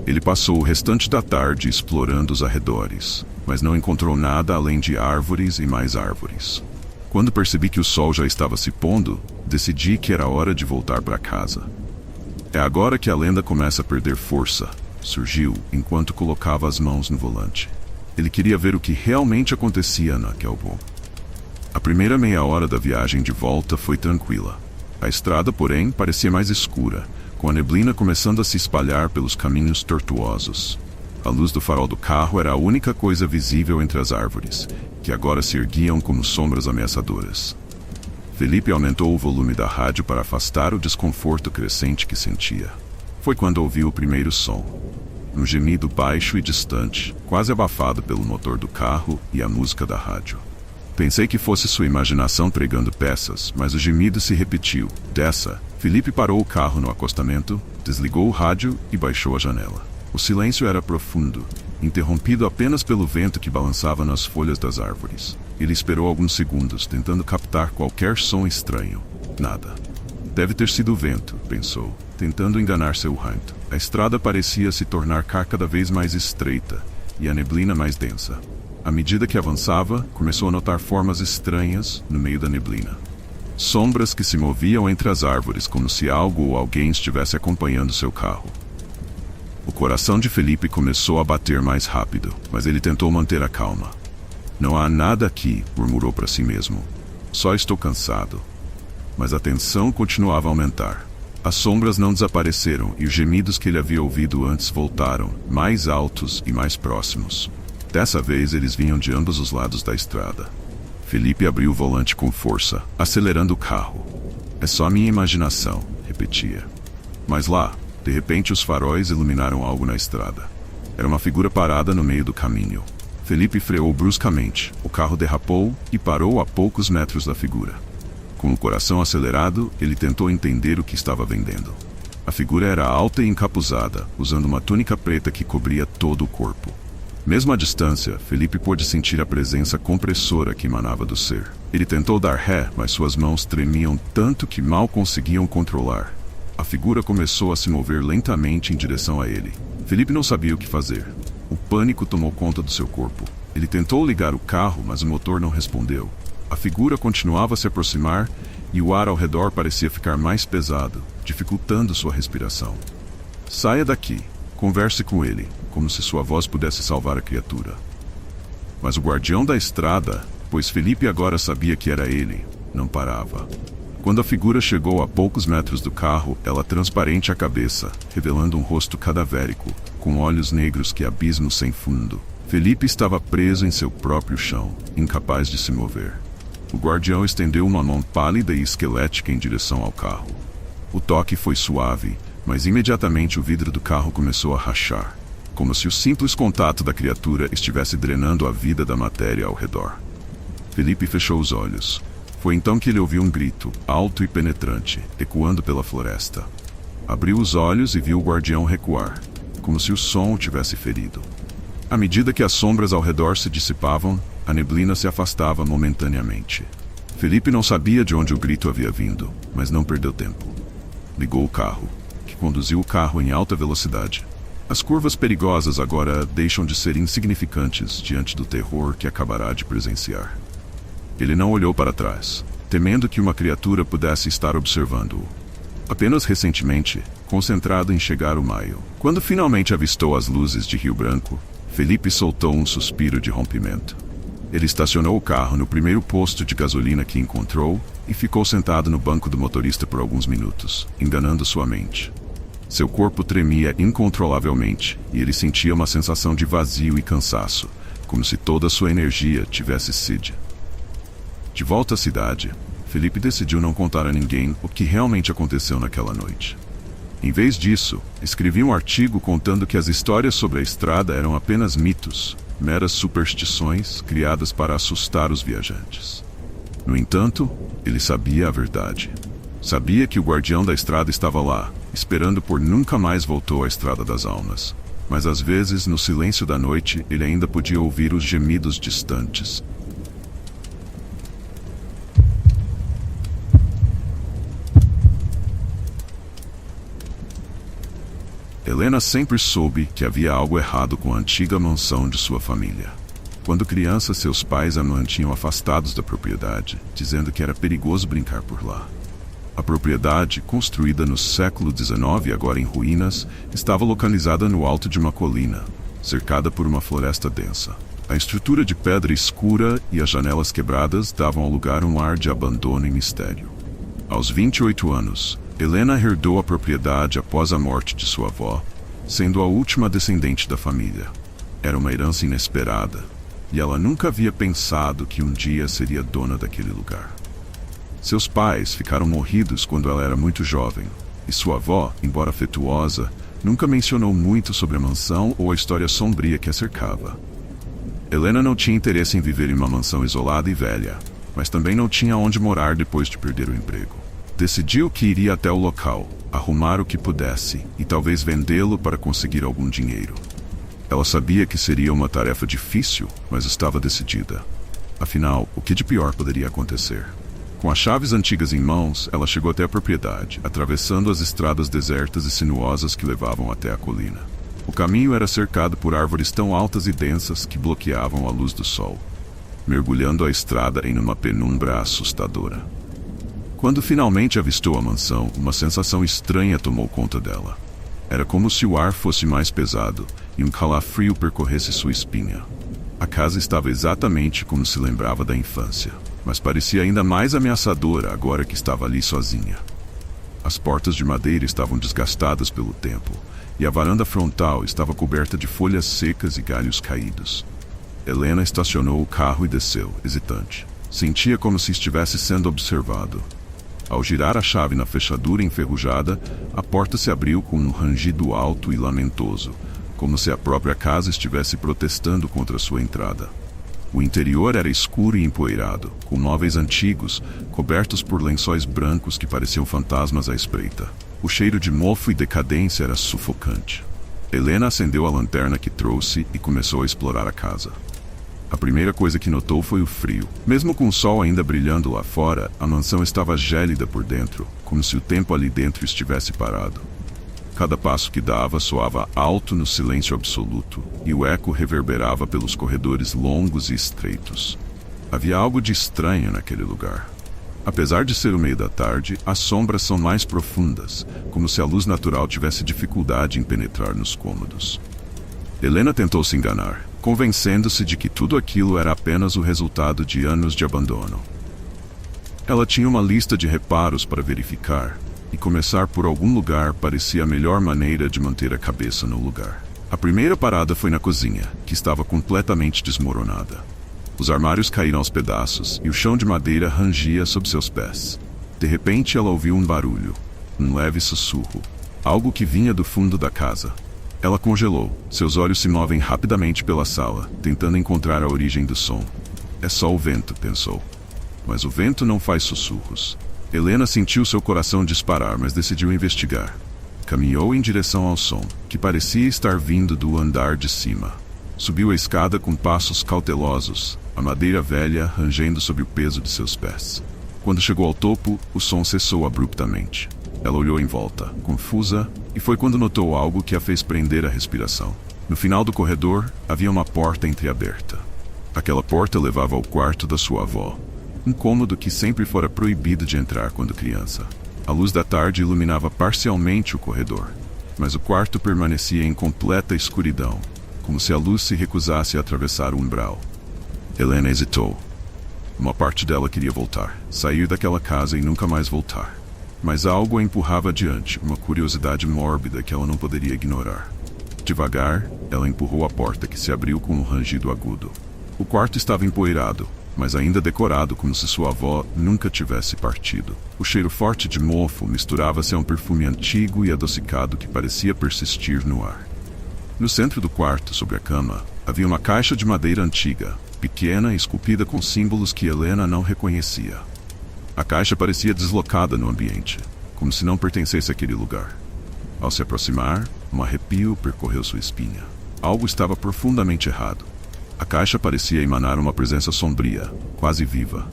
Ele passou o restante da tarde explorando os arredores, mas não encontrou nada além de árvores e mais árvores. Quando percebi que o sol já estava se pondo, decidi que era hora de voltar para casa. É agora que a lenda começa a perder força, surgiu enquanto colocava as mãos no volante. Ele queria ver o que realmente acontecia naquele voo. A primeira meia hora da viagem de volta foi tranquila. A estrada, porém, parecia mais escura, com a neblina começando a se espalhar pelos caminhos tortuosos. A luz do farol do carro era a única coisa visível entre as árvores, que agora se erguiam como sombras ameaçadoras. Felipe aumentou o volume da rádio para afastar o desconforto crescente que sentia. Foi quando ouviu o primeiro som. Um gemido baixo e distante, quase abafado pelo motor do carro e a música da rádio. Pensei que fosse sua imaginação pregando peças, mas o gemido se repetiu. Felipe parou o carro no acostamento, desligou o rádio e baixou a janela. O silêncio era profundo, interrompido apenas pelo vento que balançava nas folhas das árvores. Ele esperou alguns segundos, tentando captar qualquer som estranho. Nada. Deve ter sido o vento, pensou, tentando enganar seu ranto. A estrada parecia se tornar cada vez mais estreita, e a neblina mais densa. À medida que avançava, começou a notar formas estranhas no meio da neblina. Sombras que se moviam entre as árvores como se algo ou alguém estivesse acompanhando seu carro. O coração de Felipe começou a bater mais rápido, mas ele tentou manter a calma. Não há nada aqui, murmurou para si mesmo. Só estou cansado. Mas a tensão continuava a aumentar. As sombras não desapareceram e os gemidos que ele havia ouvido antes voltaram, mais altos e mais próximos. Dessa vez eles vinham de ambos os lados da estrada. Felipe abriu o volante com força, acelerando o carro. É só minha imaginação, repetia. Mas lá, de repente os faróis iluminaram algo na estrada. Era uma figura parada no meio do caminho. Felipe freou bruscamente, o carro derrapou e parou a poucos metros da figura. Com o coração acelerado, ele tentou entender o que estava vendendo. A figura era alta e encapuzada, usando uma túnica preta que cobria todo o corpo. Mesmo à distância, Felipe pôde sentir a presença compressora que emanava do ser. Ele tentou dar ré, mas suas mãos tremiam tanto que mal conseguiam controlar. A figura começou a se mover lentamente em direção a ele. Felipe não sabia o que fazer. O pânico tomou conta do seu corpo. Ele tentou ligar o carro, mas o motor não respondeu. A figura continuava a se aproximar e o ar ao redor parecia ficar mais pesado, dificultando sua respiração. Saia daqui. Converse com ele, como se sua voz pudesse salvar a criatura. Mas o guardião da estrada, pois Felipe agora sabia que era ele, não parava. Quando a figura chegou a poucos metros do carro, ela transparente a cabeça, revelando um rosto cadavérico, com olhos negros que abismos sem fundo. Felipe estava preso em seu próprio chão, incapaz de se mover. O guardião estendeu uma mão pálida e esquelética em direção ao carro. O toque foi suave, mas imediatamente o vidro do carro começou a rachar, como se o simples contato da criatura estivesse drenando a vida da matéria ao redor. Felipe fechou os olhos. Foi então que ele ouviu um grito, alto e penetrante, ecoando pela floresta. Abriu os olhos e viu o guardião recuar, como se o som o tivesse ferido. À medida que as sombras ao redor se dissipavam, a neblina se afastava momentaneamente. Felipe não sabia de onde o grito havia vindo, mas não perdeu tempo. Ligou o carro, que conduziu o carro em alta velocidade. As curvas perigosas agora deixam de ser insignificantes diante do terror que acabará de presenciar. Ele não olhou para trás, temendo que uma criatura pudesse estar observando-o. Apenas recentemente, concentrado em chegar ao maio. Quando finalmente avistou as luzes de Rio Branco, Felipe soltou um suspiro de rompimento. Ele estacionou o carro no primeiro posto de gasolina que encontrou e ficou sentado no banco do motorista por alguns minutos, enganando sua mente. Seu corpo tremia incontrolavelmente e ele sentia uma sensação de vazio e cansaço, como se toda sua energia tivesse sido. De volta à cidade, Felipe decidiu não contar a ninguém o que realmente aconteceu naquela noite. Em vez disso, escrevia um artigo contando que as histórias sobre a estrada eram apenas mitos, meras superstições criadas para assustar os viajantes. No entanto, ele sabia a verdade. Sabia que o guardião da estrada estava lá, esperando por nunca mais voltou à Estrada das Almas. Mas às vezes, no silêncio da noite, ele ainda podia ouvir os gemidos distantes. Helena sempre soube que havia algo errado com a antiga mansão de sua família. Quando criança, seus pais a mantinham afastados da propriedade, dizendo que era perigoso brincar por lá. A propriedade, construída no século XIX e agora em ruínas, estava localizada no alto de uma colina, cercada por uma floresta densa. A estrutura de pedra escura e as janelas quebradas davam ao lugar um ar de abandono e mistério. Aos 28 anos, Helena herdou a propriedade após a morte de sua avó, sendo a última descendente da família. Era uma herança inesperada, e ela nunca havia pensado que um dia seria dona daquele lugar. Seus pais ficaram morridos quando ela era muito jovem, e sua avó, embora afetuosa, nunca mencionou muito sobre a mansão ou a história sombria que a cercava. Helena não tinha interesse em viver em uma mansão isolada e velha, mas também não tinha onde morar depois de perder o emprego. Decidiu que iria até o local, arrumar o que pudesse e talvez vendê-lo para conseguir algum dinheiro. Ela sabia que seria uma tarefa difícil, mas estava decidida. Afinal, o que de pior poderia acontecer? Com as chaves antigas em mãos, ela chegou até a propriedade, atravessando as estradas desertas e sinuosas que levavam até a colina. O caminho era cercado por árvores tão altas e densas que bloqueavam a luz do sol, mergulhando a estrada em uma penumbra assustadora. Quando finalmente avistou a mansão, uma sensação estranha tomou conta dela. Era como se o ar fosse mais pesado e um calafrio percorresse sua espinha. A casa estava exatamente como se lembrava da infância, mas parecia ainda mais ameaçadora agora que estava ali sozinha. As portas de madeira estavam desgastadas pelo tempo, e a varanda frontal estava coberta de folhas secas e galhos caídos. Helena estacionou o carro e desceu, hesitante. Sentia como se estivesse sendo observado. Ao girar a chave na fechadura enferrujada, a porta se abriu com um rangido alto e lamentoso, como se a própria casa estivesse protestando contra sua entrada. O interior era escuro e empoeirado, com móveis antigos, cobertos por lençóis brancos que pareciam fantasmas à espreita. O cheiro de mofo e decadência era sufocante. Helena acendeu a lanterna que trouxe e começou a explorar a casa. A primeira coisa que notou foi o frio. Mesmo com o sol ainda brilhando lá fora, a mansão estava gélida por dentro, como se o tempo ali dentro estivesse parado. Cada passo que dava soava alto no silêncio absoluto, e o eco reverberava pelos corredores longos e estreitos. Havia algo de estranho naquele lugar. Apesar de ser o meio da tarde, as sombras são mais profundas, como se a luz natural tivesse dificuldade em penetrar nos cômodos. Helena tentou se enganar, convencendo-se de que tudo aquilo era apenas o resultado de anos de abandono. Ela tinha uma lista de reparos para verificar, e começar por algum lugar parecia a melhor maneira de manter a cabeça no lugar. A primeira parada foi na cozinha, que estava completamente desmoronada. Os armários caíram aos pedaços e o chão de madeira rangia sob seus pés. De repente ela ouviu um barulho, um leve sussurro, algo que vinha do fundo da casa. Ela congelou, seus olhos se movem rapidamente pela sala, tentando encontrar a origem do som. É só o vento, pensou. Mas o vento não faz sussurros. Helena sentiu seu coração disparar, mas decidiu investigar. Caminhou em direção ao som, que parecia estar vindo do andar de cima. Subiu a escada com passos cautelosos, a madeira velha rangendo sob o peso de seus pés. Quando chegou ao topo, o som cessou abruptamente. Ela olhou em volta, confusa, e foi quando notou algo que a fez prender a respiração. No final do corredor, havia uma porta entreaberta. Aquela porta levava ao quarto da sua avó, um cômodo que sempre fora proibido de entrar quando criança. A luz da tarde iluminava parcialmente o corredor, mas o quarto permanecia em completa escuridão, como se a luz se recusasse a atravessar o umbral. Helena hesitou. Uma parte dela queria voltar, sair daquela casa e nunca mais voltar. Mas algo a empurrava adiante, uma curiosidade mórbida que ela não poderia ignorar. Devagar, ela empurrou a porta que se abriu com um rangido agudo. O quarto estava empoeirado, mas ainda decorado como se sua avó nunca tivesse partido. O cheiro forte de mofo misturava-se a um perfume antigo e adocicado que parecia persistir no ar. No centro do quarto, sobre a cama, havia uma caixa de madeira antiga, pequena e esculpida com símbolos que Helena não reconhecia. A caixa parecia deslocada no ambiente, como se não pertencesse àquele lugar. Ao se aproximar, um arrepio percorreu sua espinha. Algo estava profundamente errado. A caixa parecia emanar uma presença sombria, quase viva.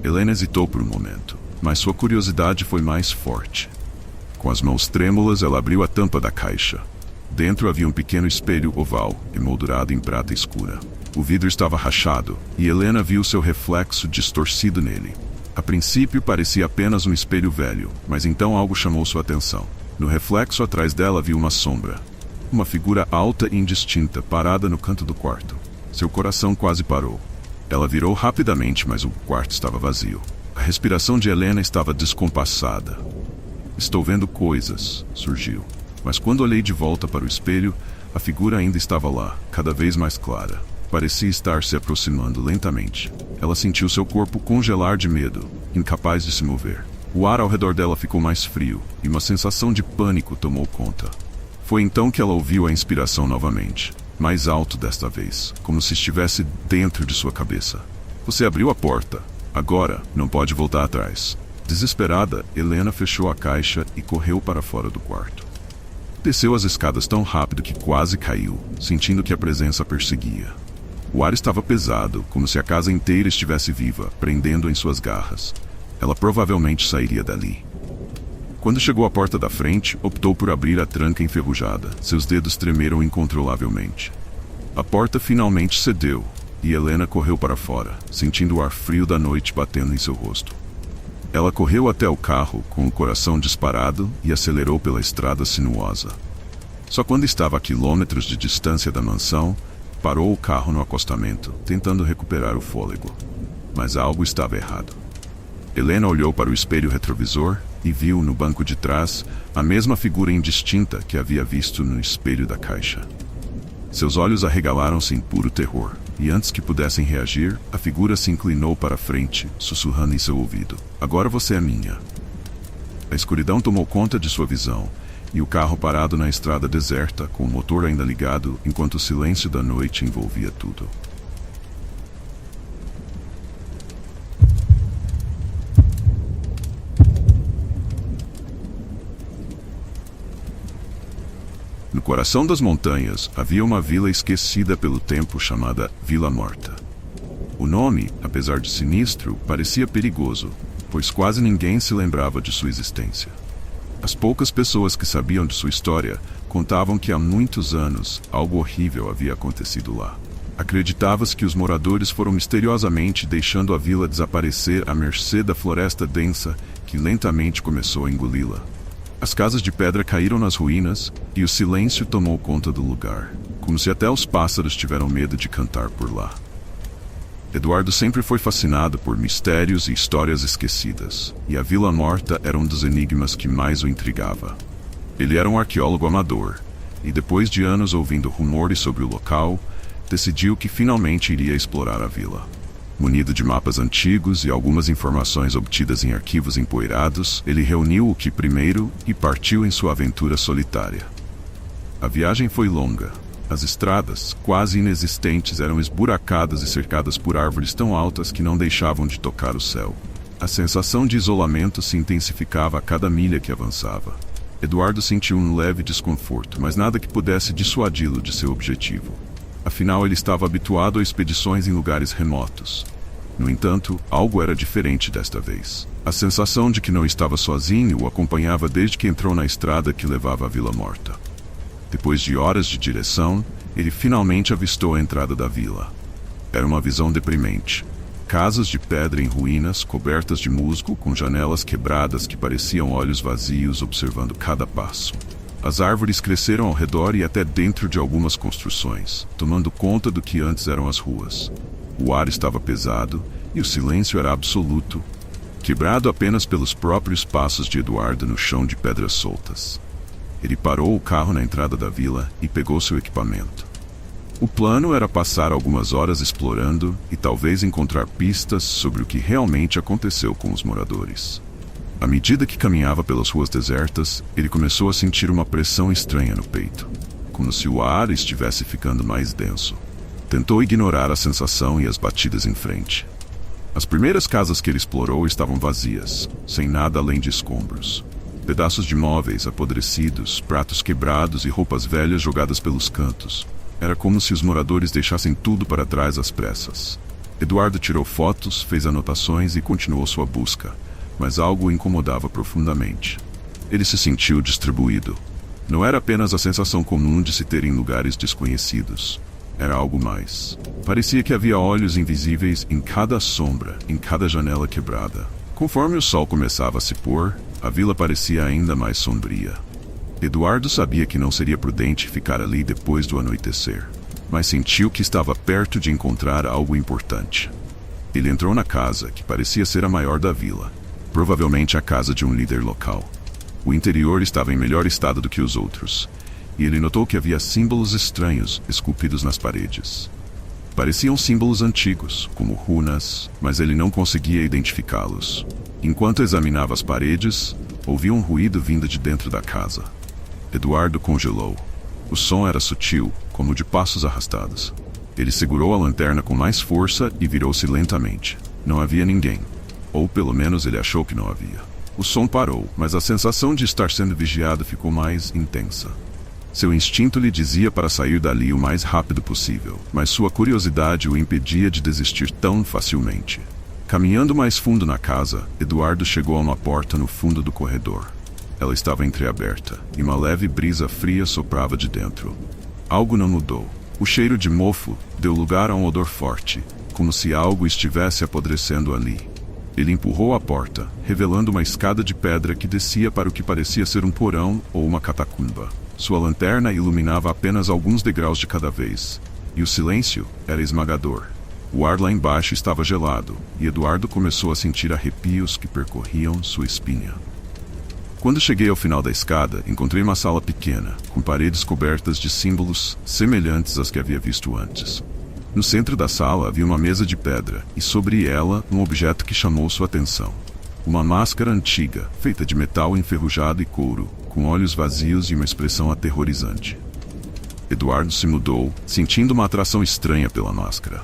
Helena hesitou por um momento, mas sua curiosidade foi mais forte. Com as mãos trêmulas, ela abriu a tampa da caixa. Dentro havia um pequeno espelho oval, emoldurado em prata escura. O vidro estava rachado, e Helena viu seu reflexo distorcido nele. A princípio parecia apenas um espelho velho, mas então algo chamou sua atenção. No reflexo atrás dela viu uma sombra. Uma figura alta e indistinta, parada no canto do quarto. Seu coração quase parou. Ela virou rapidamente, mas o quarto estava vazio. A respiração de Helena estava descompassada. "Estou vendo coisas", surgiu. Mas quando olhei de volta para o espelho, a figura ainda estava lá, cada vez mais clara. Parecia estar se aproximando lentamente. Ela sentiu seu corpo congelar de medo, incapaz de se mover. O ar ao redor dela ficou mais frio, e uma sensação de pânico tomou conta. Foi então que ela ouviu a inspiração novamente, mais alto desta vez, como se estivesse dentro de sua cabeça. "Você abriu a porta. Agora, não pode voltar atrás." Desesperada, Helena fechou a caixa e correu para fora do quarto. Desceu as escadas tão rápido que quase caiu, sentindo que a presença a perseguia. O ar estava pesado, como se a casa inteira estivesse viva, prendendo-a em suas garras. Ela provavelmente sairia dali. Quando chegou à porta da frente, optou por abrir a tranca enferrujada. Seus dedos tremeram incontrolavelmente. A porta finalmente cedeu, e Helena correu para fora, sentindo o ar frio da noite batendo em seu rosto. Ela correu até o carro, com o coração disparado, e acelerou pela estrada sinuosa. Só quando estava a quilômetros de distância da mansão, parou o carro no acostamento, tentando recuperar o fôlego. Mas algo estava errado. Helena olhou para o espelho retrovisor e viu, no banco de trás, a mesma figura indistinta que havia visto no espelho da caixa. Seus olhos arregalaram-se em puro terror, e antes que pudessem reagir, a figura se inclinou para a frente, sussurrando em seu ouvido: "Agora você é minha." A escuridão tomou conta de sua visão, e o carro parado na estrada deserta, com o motor ainda ligado, enquanto o silêncio da noite envolvia tudo. No coração das montanhas havia uma vila esquecida pelo tempo chamada Vila Morta. O nome, apesar de sinistro, parecia perigoso, pois quase ninguém se lembrava de sua existência. As poucas pessoas que sabiam de sua história contavam que há muitos anos algo horrível havia acontecido lá. Acreditava-se que os moradores foram misteriosamente deixando a vila desaparecer à mercê da floresta densa que lentamente começou a engoli-la. As casas de pedra caíram nas ruínas e o silêncio tomou conta do lugar, como se até os pássaros tiveram medo de cantar por lá. Eduardo sempre foi fascinado por mistérios e histórias esquecidas, e a Vila Morta era um dos enigmas que mais o intrigava. Ele era um arqueólogo amador, e depois de anos ouvindo rumores sobre o local, decidiu que finalmente iria explorar a vila. Munido de mapas antigos e algumas informações obtidas em arquivos empoeirados, ele reuniu o que primeiro e partiu em sua aventura solitária. A viagem foi longa. As estradas, quase inexistentes, eram esburacadas e cercadas por árvores tão altas que não deixavam de tocar o céu. A sensação de isolamento se intensificava a cada milha que avançava. Eduardo sentiu um leve desconforto, mas nada que pudesse dissuadi-lo de seu objetivo. Afinal, ele estava habituado a expedições em lugares remotos. No entanto, algo era diferente desta vez. A sensação de que não estava sozinho o acompanhava desde que entrou na estrada que levava à Vila Morta. Depois de horas de direção, ele finalmente avistou a entrada da vila. Era uma visão deprimente. Casas de pedra em ruínas, cobertas de musgo, com janelas quebradas que pareciam olhos vazios observando cada passo. As árvores cresceram ao redor e até dentro de algumas construções, tomando conta do que antes eram as ruas. O ar estava pesado e o silêncio era absoluto, quebrado apenas pelos próprios passos de Eduardo no chão de pedras soltas. Ele parou o carro na entrada da vila e pegou seu equipamento. O plano era passar algumas horas explorando e talvez encontrar pistas sobre o que realmente aconteceu com os moradores. À medida que caminhava pelas ruas desertas, ele começou a sentir uma pressão estranha no peito, como se o ar estivesse ficando mais denso. Tentou ignorar a sensação e as batidas em frente. As primeiras casas que ele explorou estavam vazias, sem nada além de escombros. Pedaços de móveis apodrecidos, pratos quebrados e roupas velhas jogadas pelos cantos. Era como se os moradores deixassem tudo para trás às pressas. Eduardo tirou fotos, fez anotações e continuou sua busca, mas algo o incomodava profundamente. Ele se sentiu distribuído. Não era apenas a sensação comum de se ter em lugares desconhecidos. Era algo mais. Parecia que havia olhos invisíveis em cada sombra, em cada janela quebrada. Conforme o sol começava a se pôr, a vila parecia ainda mais sombria. Eduardo sabia que não seria prudente ficar ali depois do anoitecer, mas sentiu que estava perto de encontrar algo importante. Ele entrou na casa, que parecia ser a maior da vila, provavelmente a casa de um líder local. O interior estava em melhor estado do que os outros, e ele notou que havia símbolos estranhos esculpidos nas paredes. Pareciam símbolos antigos, como runas, mas ele não conseguia identificá-los. Enquanto examinava as paredes, ouviu um ruído vindo de dentro da casa. Eduardo congelou. O som era sutil, como de passos arrastados. Ele segurou a lanterna com mais força e virou-se lentamente. Não havia ninguém. Ou pelo menos ele achou que não havia. O som parou, mas a sensação de estar sendo vigiado ficou mais intensa. Seu instinto lhe dizia para sair dali o mais rápido possível, mas sua curiosidade o impedia de desistir tão facilmente. Caminhando mais fundo na casa, Eduardo chegou a uma porta no fundo do corredor. Ela estava entreaberta, e uma leve brisa fria soprava de dentro. Algo não mudou. O cheiro de mofo deu lugar a um odor forte, como se algo estivesse apodrecendo ali. Ele empurrou a porta, revelando uma escada de pedra que descia para o que parecia ser um porão ou uma catacumba. Sua lanterna iluminava apenas alguns degraus de cada vez, e o silêncio era esmagador. O ar lá embaixo estava gelado, e Eduardo começou a sentir arrepios que percorriam sua espinha. Quando cheguei ao final da escada, encontrei uma sala pequena, com paredes cobertas de símbolos semelhantes às que havia visto antes. No centro da sala havia uma mesa de pedra, e sobre ela um objeto que chamou sua atenção. Uma máscara antiga, feita de metal enferrujado e couro, com olhos vazios e uma expressão aterrorizante. Eduardo se mudou, sentindo uma atração estranha pela máscara.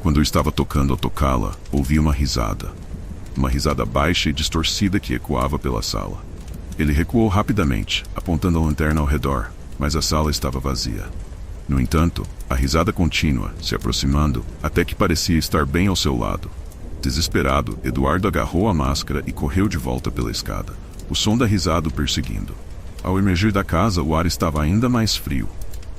Quando eu estava tocando ao tocá-la, ouvi uma risada. Uma risada baixa e distorcida que ecoava pela sala. Ele recuou rapidamente, apontando a lanterna ao redor, mas a sala estava vazia. No entanto, a risada contínua, se aproximando, até que parecia estar bem ao seu lado. Desesperado, Eduardo agarrou a máscara e correu de volta pela escada, o som da risada o perseguindo. Ao emergir da casa, o ar estava ainda mais frio,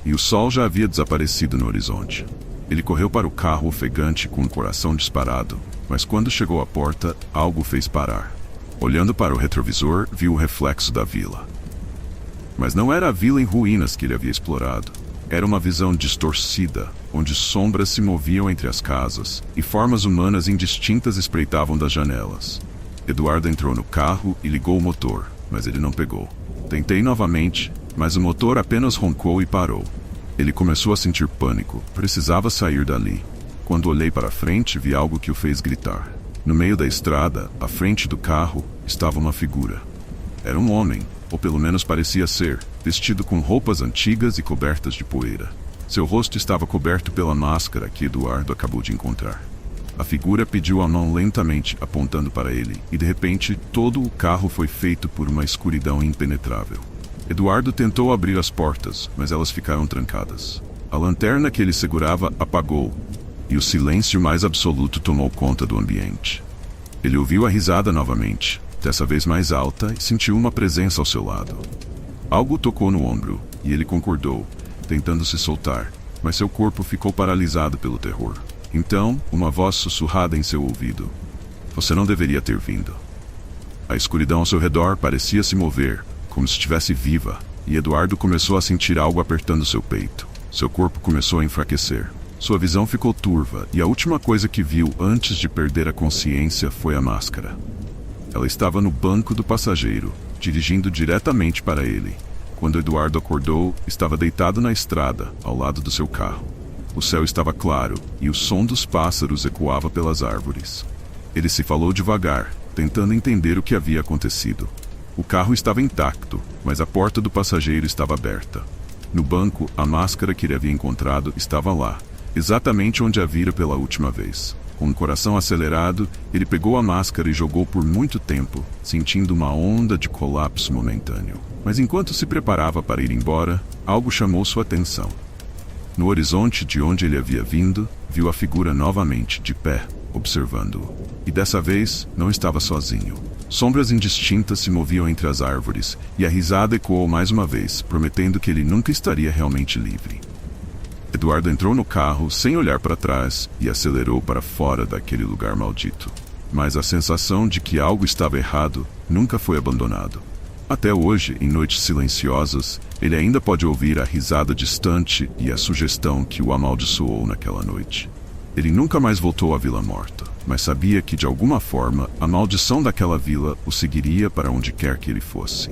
e o sol já havia desaparecido no horizonte. Ele correu para o carro ofegante com o coração disparado, mas quando chegou à porta, algo o fez parar. Olhando para o retrovisor, viu o reflexo da vila. Mas não era a vila em ruínas que ele havia explorado. Era uma visão distorcida, onde sombras se moviam entre as casas e formas humanas indistintas espreitavam das janelas. Eduardo entrou no carro e ligou o motor, mas ele não pegou. Tentei novamente, mas o motor apenas roncou e parou. Ele começou a sentir pânico, precisava sair dali. Quando olhei para frente, vi algo que o fez gritar. No meio da estrada, à frente do carro, estava uma figura. Era um homem, ou pelo menos parecia ser, vestido com roupas antigas e cobertas de poeira. Seu rosto estava coberto pela máscara que Eduardo acabou de encontrar. A figura pediu a mão lentamente, apontando para ele, e de repente todo o carro foi feito por uma escuridão impenetrável. Eduardo tentou abrir as portas, mas elas ficaram trancadas. A lanterna que ele segurava apagou, e o silêncio mais absoluto tomou conta do ambiente. Ele ouviu a risada novamente, dessa vez mais alta, e sentiu uma presença ao seu lado. Algo tocou no ombro, e ele concordou, tentando se soltar, mas seu corpo ficou paralisado pelo terror. Então, uma voz sussurrada em seu ouvido. Você não deveria ter vindo. A escuridão ao seu redor parecia se mover, como se estivesse viva, e Eduardo começou a sentir algo apertando seu peito. Seu corpo começou a enfraquecer. Sua visão ficou turva, e a última coisa que viu antes de perder a consciência foi a máscara. Ela estava no banco do passageiro, dirigindo diretamente para ele. Quando Eduardo acordou, estava deitado na estrada, ao lado do seu carro. O céu estava claro, e o som dos pássaros ecoava pelas árvores. Ele se falou devagar, tentando entender o que havia acontecido. O carro estava intacto, mas a porta do passageiro estava aberta. No banco, a máscara que ele havia encontrado estava lá, exatamente onde a vira pela última vez. Com o coração acelerado, ele pegou a máscara e jogou por muito tempo, sentindo uma onda de colapso momentâneo. Mas enquanto se preparava para ir embora, algo chamou sua atenção. No horizonte de onde ele havia vindo, viu a figura novamente de pé, observando-o. E dessa vez, não estava sozinho. Sombras indistintas se moviam entre as árvores, e a risada ecoou mais uma vez, prometendo que ele nunca estaria realmente livre. Eduardo entrou no carro sem olhar para trás e acelerou para fora daquele lugar maldito. Mas a sensação de que algo estava errado nunca foi abandonado. Até hoje, em noites silenciosas, ele ainda pode ouvir a risada distante e a sugestão que o amaldiçoou naquela noite. Ele nunca mais voltou à Vila Morta, mas sabia que, de alguma forma, a maldição daquela vila o seguiria para onde quer que ele fosse.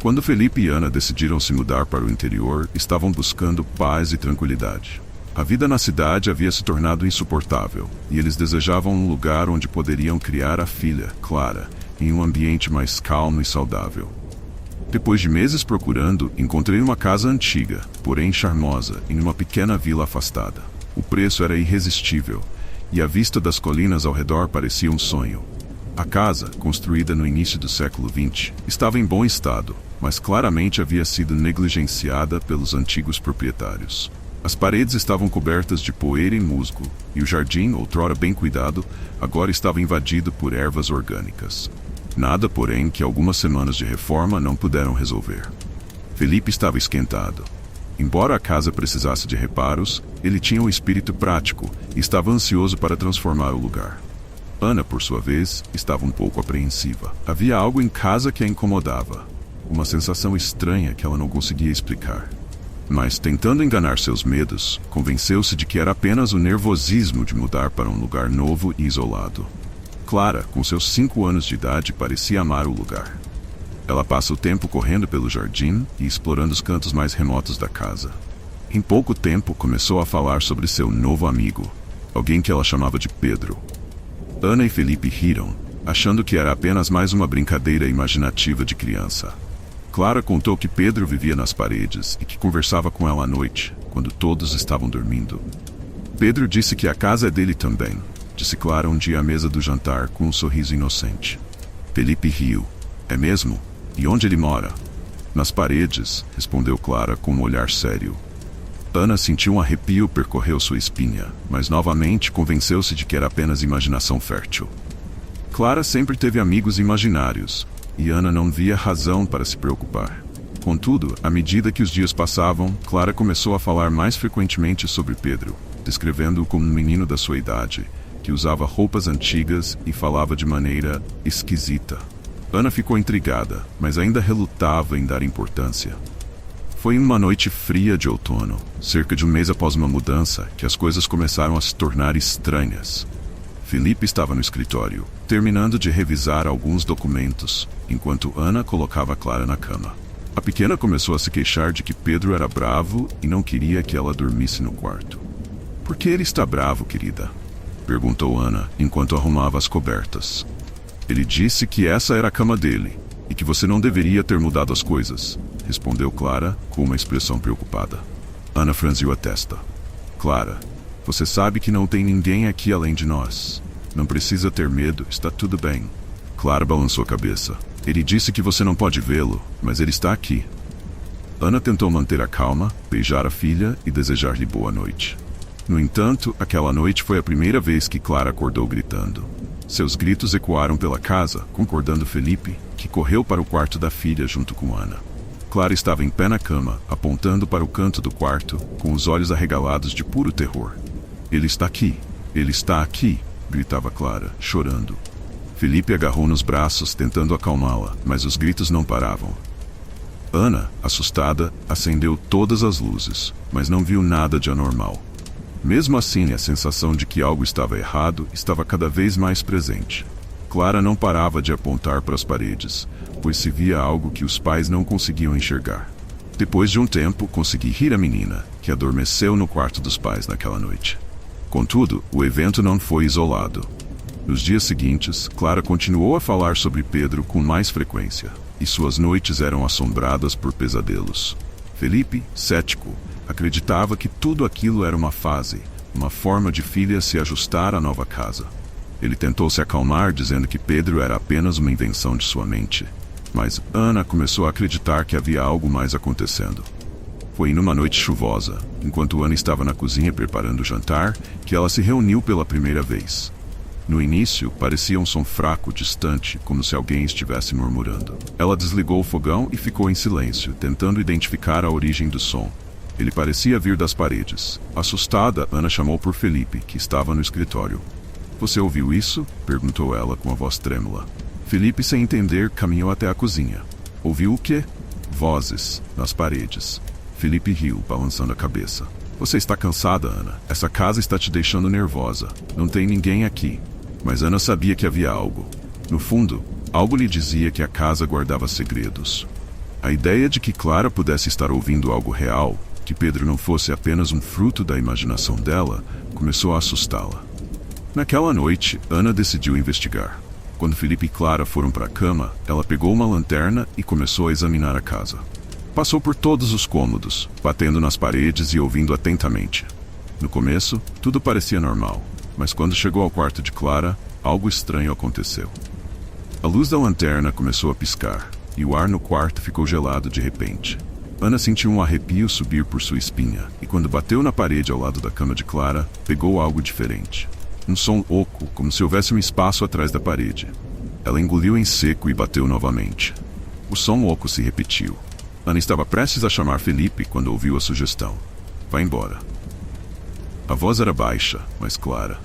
Quando Felipe e Ana decidiram se mudar para o interior, estavam buscando paz e tranquilidade. A vida na cidade havia se tornado insuportável, e eles desejavam um lugar onde poderiam criar a filha, Clara, em um ambiente mais calmo e saudável. Depois de meses procurando, encontrei uma casa antiga, porém charmosa, em uma pequena vila afastada. O preço era irresistível, e a vista das colinas ao redor parecia um sonho. A casa, construída no início do século XX, estava em bom estado, mas claramente havia sido negligenciada pelos antigos proprietários. As paredes estavam cobertas de poeira e musgo, e o jardim, outrora bem cuidado, agora estava invadido por ervas orgânicas. Nada, porém, que algumas semanas de reforma não puderam resolver. Felipe estava esquentado. Embora a casa precisasse de reparos, ele tinha um espírito prático e estava ansioso para transformar o lugar. Ana, por sua vez, estava um pouco apreensiva. Havia algo em casa que a incomodava, uma sensação estranha que ela não conseguia explicar. Mas, tentando enganar seus medos, convenceu-se de que era apenas o nervosismo de mudar para um lugar novo e isolado. Clara, com seus 5 anos de idade, parecia amar o lugar. Ela passa o tempo correndo pelo jardim e explorando os cantos mais remotos da casa. Em pouco tempo, começou a falar sobre seu novo amigo, alguém que ela chamava de Pedro. Ana e Felipe riram, achando que era apenas mais uma brincadeira imaginativa de criança. Clara contou que Pedro vivia nas paredes e que conversava com ela à noite, quando todos estavam dormindo. Pedro disse que a casa é dele também, disse Clara um dia à mesa do jantar com um sorriso inocente. Felipe riu. É mesmo? E onde ele mora? Nas paredes, respondeu Clara com um olhar sério. Ana sentiu um arrepio percorrer sua espinha, mas novamente convenceu-se de que era apenas imaginação fértil. Clara sempre teve amigos imaginários, e Ana não via razão para se preocupar. Contudo, à medida que os dias passavam, Clara começou a falar mais frequentemente sobre Pedro, descrevendo-o como um menino da sua idade, que usava roupas antigas e falava de maneira esquisita. Ana ficou intrigada, mas ainda relutava em dar importância. Foi em uma noite fria de outono, cerca de um mês após uma mudança, que as coisas começaram a se tornar estranhas. Felipe estava no escritório, terminando de revisar alguns documentos, enquanto Ana colocava Clara na cama. A pequena começou a se queixar de que Pedro era bravo e não queria que ela dormisse no quarto. "Por que ele está bravo, querida?" perguntou Ana, enquanto arrumava as cobertas. "Ele disse que essa era a cama dele, e que você não deveria ter mudado as coisas", respondeu Clara, com uma expressão preocupada. Ana franziu a testa. "Clara, você sabe que não tem ninguém aqui além de nós. Não precisa ter medo, está tudo bem." Clara balançou a cabeça. "Ele disse que você não pode vê-lo, mas ele está aqui." Ana tentou manter a calma, beijar a filha e desejar-lhe boa noite. No entanto, aquela noite foi a primeira vez que Clara acordou gritando. Seus gritos ecoaram pela casa, concordando Felipe, que correu para o quarto da filha junto com Ana. Clara estava em pé na cama, apontando para o canto do quarto, com os olhos arregalados de puro terror. "Ele está aqui! Ele está aqui!" gritava Clara, chorando. Felipe agarrou nos braços, tentando acalmá-la, mas os gritos não paravam. Ana, assustada, acendeu todas as luzes, mas não viu nada de anormal. Mesmo assim, a sensação de que algo estava errado estava cada vez mais presente. Clara não parava de apontar para as paredes, pois se via algo que os pais não conseguiam enxergar. Depois de um tempo, consegui rir a menina, que adormeceu no quarto dos pais naquela noite. Contudo, o evento não foi isolado. Nos dias seguintes, Clara continuou a falar sobre Pedro com mais frequência, e suas noites eram assombradas por pesadelos. Felipe, cético, acreditava que tudo aquilo era uma fase, uma forma de filha se ajustar à nova casa. Ele tentou se acalmar, dizendo que Pedro era apenas uma invenção de sua mente. Mas Ana começou a acreditar que havia algo mais acontecendo. Foi numa noite chuvosa, enquanto Ana estava na cozinha preparando o jantar, que ela se reuniu pela primeira vez. No início, parecia um som fraco, distante, como se alguém estivesse murmurando. Ela desligou o fogão e ficou em silêncio, tentando identificar a origem do som. Ele parecia vir das paredes. Assustada, Ana chamou por Felipe, que estava no escritório. "Você ouviu isso?" perguntou ela com a voz trêmula. Felipe, sem entender, caminhou até a cozinha. "Ouviu o quê?" "Vozes, nas paredes." Felipe riu, balançando a cabeça. "Você está cansada, Ana. Essa casa está te deixando nervosa. Não tem ninguém aqui." Mas Ana sabia que havia algo. No fundo, algo lhe dizia que a casa guardava segredos. A ideia de que Clara pudesse estar ouvindo algo real, que Pedro não fosse apenas um fruto da imaginação dela, começou a assustá-la. Naquela noite, Ana decidiu investigar. Quando Felipe e Clara foram para a cama, ela pegou uma lanterna e começou a examinar a casa. Passou por todos os cômodos, batendo nas paredes e ouvindo atentamente. No começo, tudo parecia normal, mas quando chegou ao quarto de Clara, algo estranho aconteceu. A luz da lanterna começou a piscar, e o ar no quarto ficou gelado de repente. Ana sentiu um arrepio subir por sua espinha, e quando bateu na parede ao lado da cama de Clara, pegou algo diferente. Um som oco, como se houvesse um espaço atrás da parede. Ela engoliu em seco e bateu novamente. O som oco se repetiu. Ana estava prestes a chamar Felipe quando ouviu a sugestão. "Vá embora." A voz era baixa, mas clara.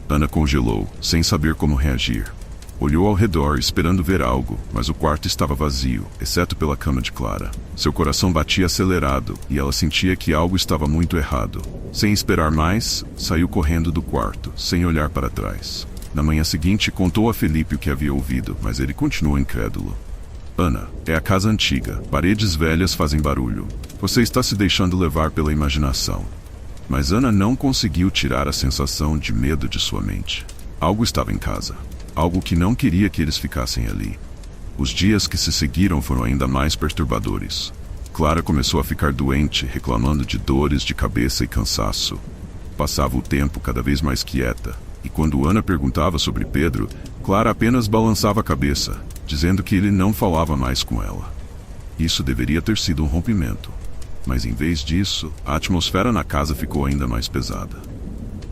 Ana congelou, sem saber como reagir. Olhou ao redor, esperando ver algo, mas o quarto estava vazio, exceto pela cama de Clara. Seu coração batia acelerado, e ela sentia que algo estava muito errado. Sem esperar mais, saiu correndo do quarto, sem olhar para trás. Na manhã seguinte, contou a Felipe o que havia ouvido, mas ele continuou incrédulo. "Ana, é a casa antiga. Paredes velhas fazem barulho. Você está se deixando levar pela imaginação." Mas Ana não conseguiu tirar a sensação de medo de sua mente. Algo estava em casa. Algo que não queria que eles ficassem ali. Os dias que se seguiram foram ainda mais perturbadores. Clara começou a ficar doente, reclamando de dores de cabeça e cansaço. Passava o tempo cada vez mais quieta, e quando Ana perguntava sobre Pedro, Clara apenas balançava a cabeça, dizendo que ele não falava mais com ela. Isso deveria ter sido um rompimento. Mas em vez disso, a atmosfera na casa ficou ainda mais pesada.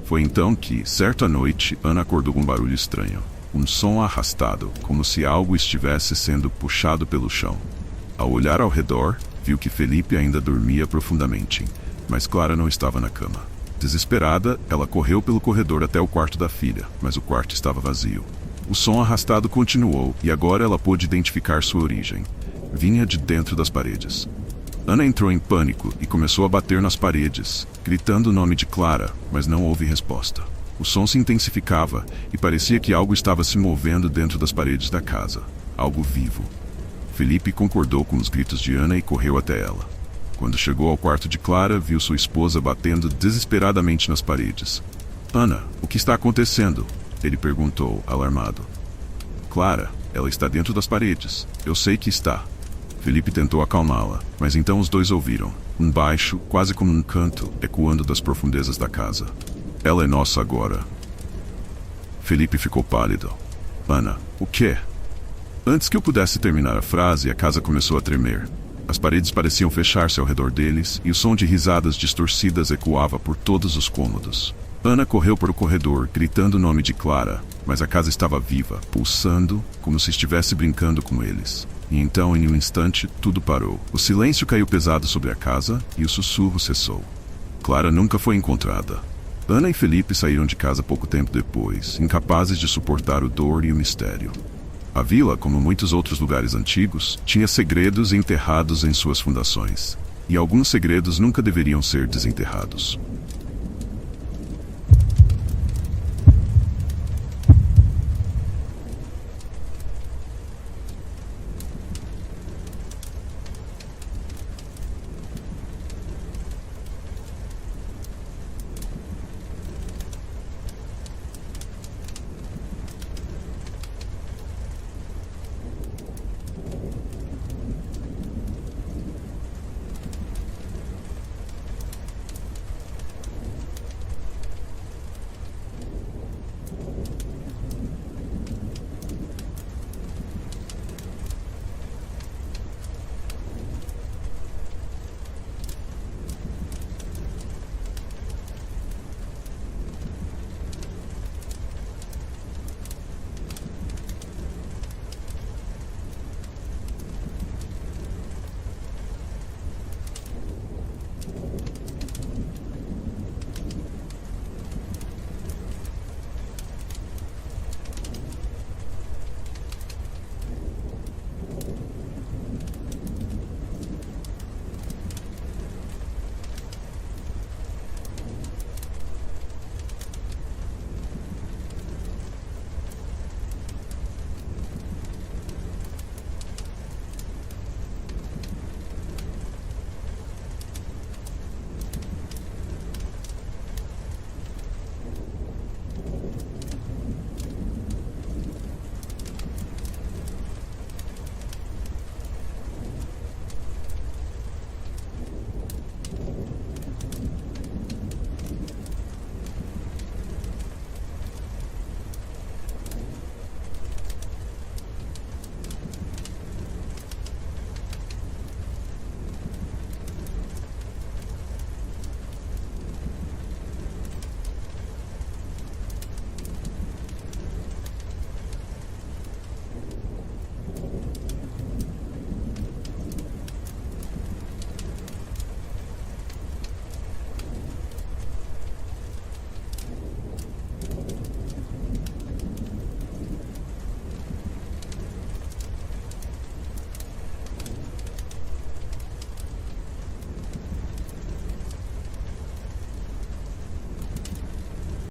Foi então que, certa noite, Ana acordou com um barulho estranho. Um som arrastado, como se algo estivesse sendo puxado pelo chão. Ao olhar ao redor, viu que Felipe ainda dormia profundamente, mas Clara não estava na cama. Desesperada, ela correu pelo corredor até o quarto da filha, mas o quarto estava vazio. O som arrastado continuou, e agora ela pôde identificar sua origem. Vinha de dentro das paredes. Ana entrou em pânico e começou a bater nas paredes, gritando o nome de Clara, mas não houve resposta. O som se intensificava e parecia que algo estava se movendo dentro das paredes da casa. Algo vivo. Felipe concordou com os gritos de Ana e correu até ela. Quando chegou ao quarto de Clara, viu sua esposa batendo desesperadamente nas paredes. "Ana, o que está acontecendo?" ele perguntou, alarmado. "Clara, ela está dentro das paredes. Eu sei que está." Felipe tentou acalmá-la, mas então os dois ouviram, um baixo, quase como um canto, ecoando das profundezas da casa. "Ela é nossa agora." Felipe ficou pálido. "Ana, o quê?" Antes que eu pudesse terminar a frase, a casa começou a tremer. As paredes pareciam fechar-se ao redor deles, e o som de risadas distorcidas ecoava por todos os cômodos. Ana correu para o corredor, gritando o nome de Clara, mas a casa estava viva, pulsando, como se estivesse brincando com eles. E então, em um instante, tudo parou. O silêncio caiu pesado sobre a casa, e o sussurro cessou. Clara nunca foi encontrada. Ana e Felipe saíram de casa pouco tempo depois, incapazes de suportar o dor e o mistério. A vila, como muitos outros lugares antigos, tinha segredos enterrados em suas fundações. E alguns segredos nunca deveriam ser desenterrados.